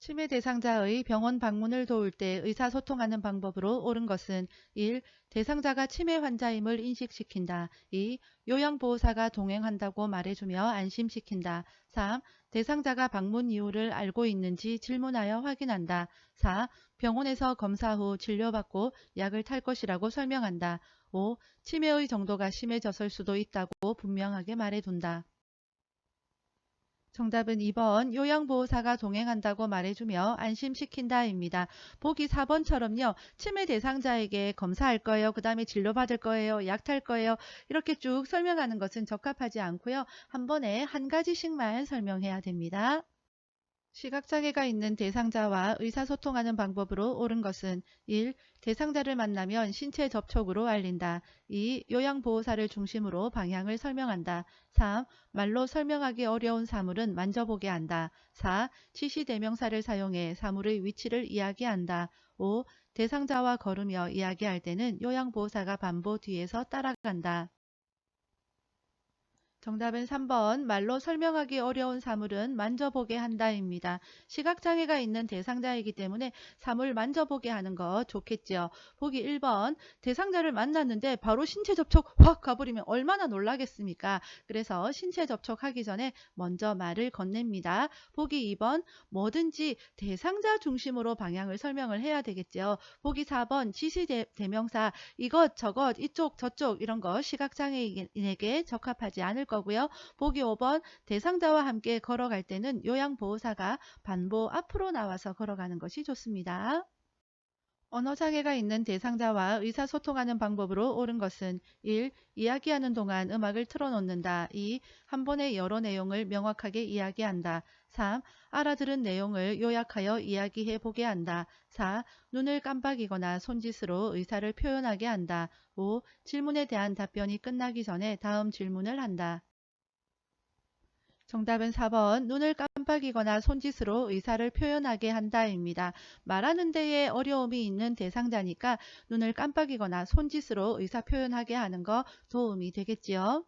치매 대상자의 병원 방문을 도울 때 의사소통하는 방법으로 옳은 것은 1. 대상자가 치매 환자임을 인식시킨다. 2. 요양보호사가 동행한다고 말해주며 안심시킨다. 3. 대상자가 방문 이유를 알고 있는지 질문하여 확인한다. 4. 병원에서 검사 후 진료받고 약을 탈 것이라고 설명한다. 5. 치매의 정도가 심해졌을 수도 있다고 분명하게 말해둔다. 정답은 2번 요양보호사가 동행한다고 말해주며 안심시킨다입니다. 보기 4번처럼요. 치매 대상자에게 검사할 거예요. 그 다음에 진료받을 거예요. 약 탈 거예요. 이렇게 쭉 설명하는 것은 적합하지 않고요. 한 번에 한 가지씩만 설명해야 됩니다. 시각장애가 있는 대상자와 의사소통하는 방법으로 옳은 것은 1. 대상자를 만나면 신체 접촉으로 알린다. 2. 요양보호사를 중심으로 방향을 설명한다. 3. 말로 설명하기 어려운 사물은 만져보게 한다. 4. 지시대명사를 사용해 사물의 위치를 이야기한다. 5. 대상자와 걸으며 이야기할 때는 요양보호사가 반보 뒤에서 따라간다. 정답은 3번 말로 설명하기 어려운 사물은 만져보게 한다입니다. 시각장애가 있는 대상자이기 때문에 사물 만져보게 하는 거 좋겠죠. 보기 1번 대상자를 만났는데 바로 신체 접촉 확 가버리면 얼마나 놀라겠습니까? 그래서 신체 접촉하기 전에 먼저 말을 건넵니다. 보기 2번 뭐든지 대상자 중심으로 방향을 설명을 해야 되겠죠. 보기 4번 지시대명사 이것 저것 이쪽 저쪽 이런 거 시각장애인에게 적합하지 않을 거고요. 보기 5번 대상자와 함께 걸어갈 때는 요양보호사가 반보 앞으로 나와서 걸어가는 것이 좋습니다. 언어장애가 있는 대상자와 의사소통하는 방법으로 옳은 것은 1. 이야기하는 동안 음악을 틀어놓는다. 2. 한 번에 여러 내용을 명확하게 이야기한다. 3. 알아들은 내용을 요약하여 이야기해 보게 한다. 4. 눈을 깜빡이거나 손짓으로 의사를 표현하게 한다. 5. 질문에 대한 답변이 끝나기 전에 다음 질문을 한다. 정답은 4번 눈을 깜빡이거나 손짓으로 의사를 표현하게 한다입니다. 말하는 데에 어려움이 있는 대상자니까 눈을 깜빡이거나 손짓으로 의사 표현하게 하는 거 도움이 되겠지요.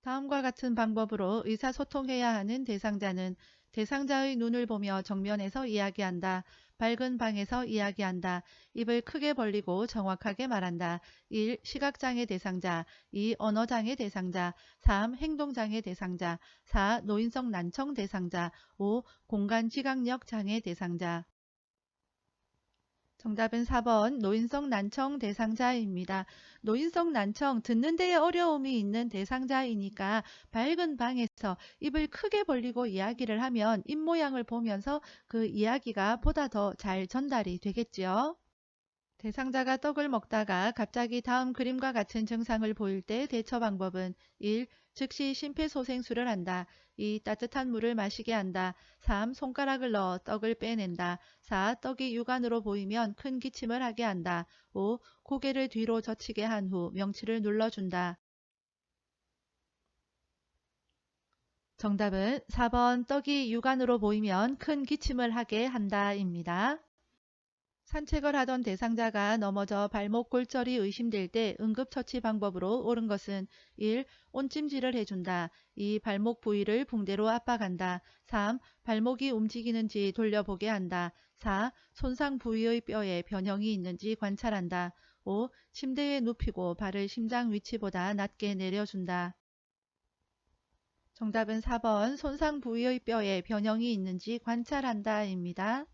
다음과 같은 방법으로 의사소통해야 하는 대상자는 대상자의 눈을 보며 정면에서 이야기한다. 밝은 방에서 이야기한다. 입을 크게 벌리고 정확하게 말한다. 1. 시각장애 대상자 2. 언어장애 대상자 3. 행동장애 대상자 4. 노인성 난청 대상자 5. 공간지각력 장애 대상자 정답은 4번 노인성 난청 대상자입니다. 노인성 난청 듣는 데에 어려움이 있는 대상자이니까 밝은 방에서 입을 크게 벌리고 이야기를 하면 입모양을 보면서 그 이야기가 보다 더 잘 전달이 되겠죠. 대상자가 떡을 먹다가 갑자기 다음 그림과 같은 증상을 보일 때 대처 방법은 1. 즉시 심폐소생술을 한다. 2. 따뜻한 물을 마시게 한다. 3. 손가락을 넣어 떡을 빼낸다. 4. 떡이 육안으로 보이면 큰 기침을 하게 한다. 5. 고개를 뒤로 젖히게 한 후 명치를 눌러준다. 정답은 4번 떡이 육안으로 보이면 큰 기침을 하게 한다입니다. 산책을 하던 대상자가 넘어져 발목 골절이 의심될 때 응급처치 방법으로 옳은 것은 1. 온찜질을 해준다. 2. 발목 부위를 붕대로 압박한다. 3. 발목이 움직이는지 돌려보게 한다. 4. 손상 부위의 뼈에 변형이 있는지 관찰한다. 5. 침대에 눕히고 발을 심장 위치보다 낮게 내려준다. 정답은 4번 손상 부위의 뼈에 변형이 있는지 관찰한다입니다.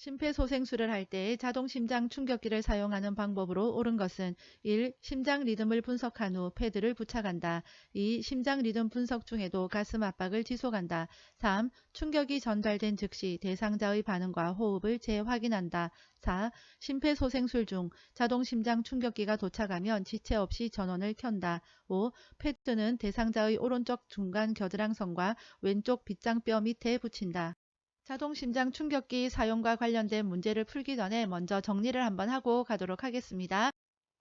심폐소생술을 할 때 자동 심장 충격기를 사용하는 방법으로 옳은 것은 1. 심장 리듬을 분석한 후 패드를 부착한다. 2. 심장 리듬 분석 중에도 가슴 압박을 지속한다. 3. 충격이 전달된 즉시 대상자의 반응과 호흡을 재확인한다. 4. 심폐소생술 중 자동 심장 충격기가 도착하면 지체 없이 전원을 켠다. 5. 패드는 대상자의 오른쪽 중간 겨드랑선과 왼쪽 빗장뼈 밑에 붙인다. 자동 심장 충격기 사용과 관련된 문제를 풀기 전에 먼저 정리를 한번 하고 가도록 하겠습니다.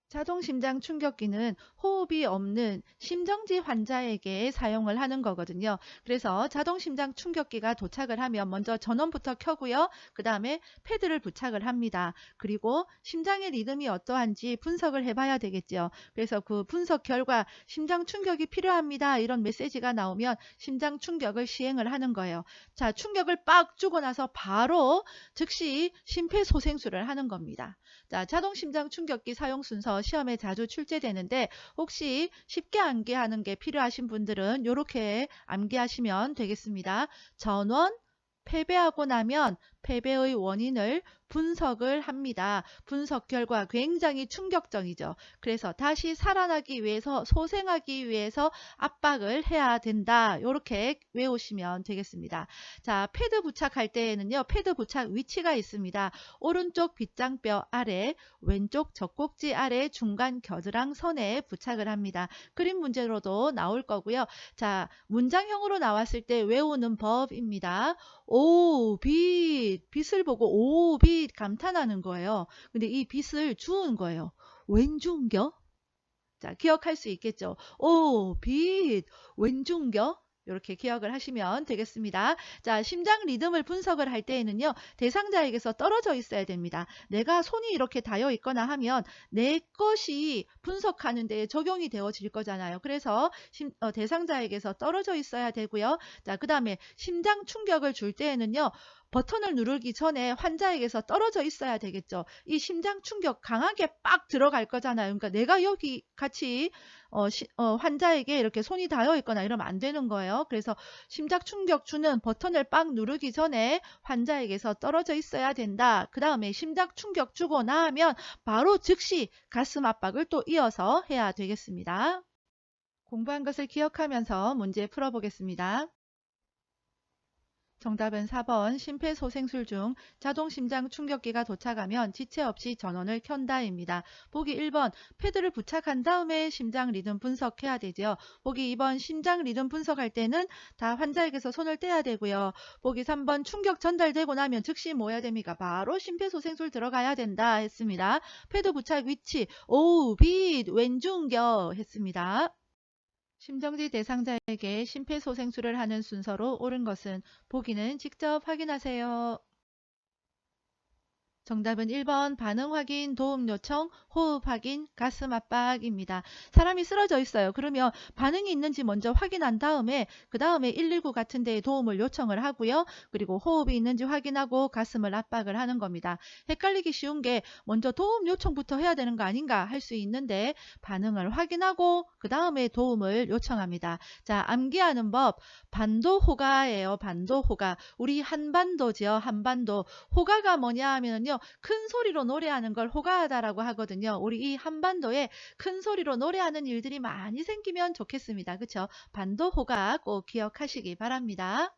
자동 심장 충격기는 호흡이 없는 심정지 환자에게 사용을 하는 거거든요. 그래서 자동 심장 충격기가 도착을 하면 먼저 전원부터 켜고요. 그 다음에 패드를 부착을 합니다. 그리고 심장의 리듬이 어떠한지 분석을 해봐야 되겠죠. 그래서 그 분석 결과 심장 충격이 필요합니다. 이런 메시지가 나오면 심장 충격을 시행을 하는 거예요. 자, 충격을 빡 주고 나서 바로 즉시 심폐소생술을 하는 겁니다. 자, 자동 심장 충격기 사용 순서 시험에 자주 출제되는데 혹시 쉽게 암기하는 게 필요하신 분들은 이렇게 암기하시면 되겠습니다. 전원, 패배하고 나면 패배의 원인을 분석을 합니다. 분석 결과 굉장히 충격적이죠. 그래서 다시 살아나기 위해서 소생하기 위해서 압박을 해야 된다. 이렇게 외우시면 되겠습니다. 자, 패드 부착할 때에는요. 패드 부착 위치가 있습니다. 오른쪽 빗장뼈 아래, 왼쪽 젖꼭지 아래 중간 겨드랑 선에 부착을 합니다. 그림 문제로도 나올 거고요. 자, 문장형으로 나왔을 때 외우는 법입니다. 오, 빛을 보고 오, 빛 감탄하는 거예요. 근데 이 빛을 주운 거예요. 웬 주운겨? 자, 기억할 수 있겠죠. 오, 빛, 웬 주운겨? 이렇게 기억을 하시면 되겠습니다. 자, 심장 리듬을 분석을 할 때에는요. 대상자에게서 떨어져 있어야 됩니다. 내가 손이 이렇게 닿여 있거나 하면 내 것이 분석하는 데 적용이 되어질 거잖아요. 그래서 대상자에게서 떨어져 있어야 되고요. 자, 그 다음에 심장 충격을 줄 때에는요. 버튼을 누르기 전에 환자에게서 떨어져 있어야 되겠죠. 이 심장 충격 강하게 빡 들어갈 거잖아요. 그러니까 내가 여기 같이 환자에게 이렇게 손이 닿여 있거나 이러면 안 되는 거예요. 그래서 심장 충격 주는 버튼을 빡 누르기 전에 환자에게서 떨어져 있어야 된다. 그 다음에 심장 충격 주고 나면 바로 즉시 가슴 압박을 또 이어서 해야 되겠습니다. 공부한 것을 기억하면서 문제 풀어보겠습니다. 정답은 4번 심폐소생술 중 자동 심장 충격기가 도착하면 지체 없이 전원을 켠다입니다. 보기 1번 패드를 부착한 다음에 심장 리듬 분석해야 되죠. 보기 2번 심장 리듬 분석할 때는 다 환자에게서 손을 떼야 되고요. 보기 3번 충격 전달되고 나면 즉시 뭐 해야 됩니까? 바로 심폐소생술 들어가야 된다 했습니다. 패드 부착 위치 오우 빛 왼중겨 했습니다. 심정지 대상자에게 심폐소생술을 하는 순서로 옳은 것은 보기는 직접 확인하세요. 정답은 1번 반응 확인, 도움 요청, 호흡 확인, 가슴 압박입니다. 사람이 쓰러져 있어요. 그러면 반응이 있는지 먼저 확인한 다음에 그 다음에 119 같은 데에 도움을 요청을 하고요. 그리고 호흡이 있는지 확인하고 가슴을 압박을 하는 겁니다. 헷갈리기 쉬운 게 먼저 도움 요청부터 해야 되는 거 아닌가 할 수 있는데 반응을 확인하고 그 다음에 도움을 요청합니다. 자, 암기하는 법 반도호가예요. 반도호가. 우리 한반도지요. 한반도. 호가가 뭐냐 하면요. 큰 소리로 노래하는 걸 호가하다라고 하거든요. 우리 이 한반도에 큰 소리로 노래하는 일들이 많이 생기면 좋겠습니다. 그렇죠? 반도호가 꼭 기억하시기 바랍니다.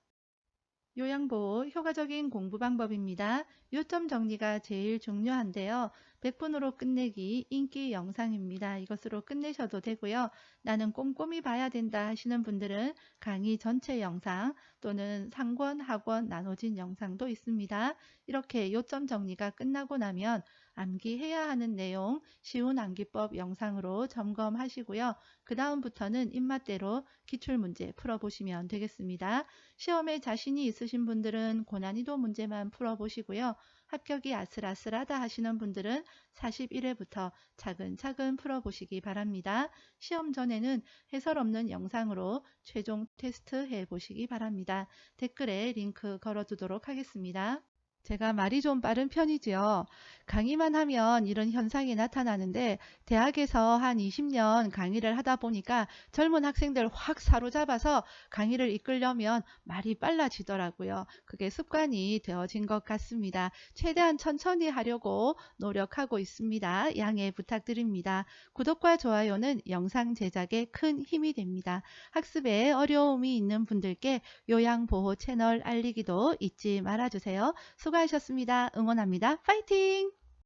요양보호 효과적인 공부 방법입니다. 요점 정리가 제일 중요한데요. 100분으로 끝내기 인기 영상입니다. 이것으로 끝내셔도 되고요. 나는 꼼꼼히 봐야 된다 하시는 분들은 강의 전체 영상 또는 상권, 학원 나눠진 영상도 있습니다. 이렇게 요점 정리가 끝나고 나면 암기해야 하는 내용 쉬운 암기법 영상으로 점검하시고요. 그 다음부터는 입맛대로 기출문제 풀어보시면 되겠습니다. 시험에 자신이 있으신 분들은 고난이도 문제만 풀어보시고요. 합격이 아슬아슬하다 하시는 분들은 41회부터 차근차근 풀어보시기 바랍니다. 시험 전에는 해설 없는 영상으로 최종 테스트 해보시기 바랍니다. 댓글에 링크 걸어두도록 하겠습니다. 제가 말이 좀 빠른 편이지요. 강의만 하면 이런 현상이 나타나는데 대학에서 한 20년 강의를 하다 보니까 젊은 학생들 확 사로잡아서 강의를 이끌려면 말이 빨라지더라고요. 그게 습관이 되어진 것 같습니다. 최대한 천천히 하려고 노력하고 있습니다. 양해 부탁드립니다. 구독과 좋아요는 영상 제작에 큰 힘이 됩니다. 학습에 어려움이 있는 분들께 요양보호 채널 알리기도 잊지 말아주세요. 수고하셨습니다. 응원합니다. 파이팅!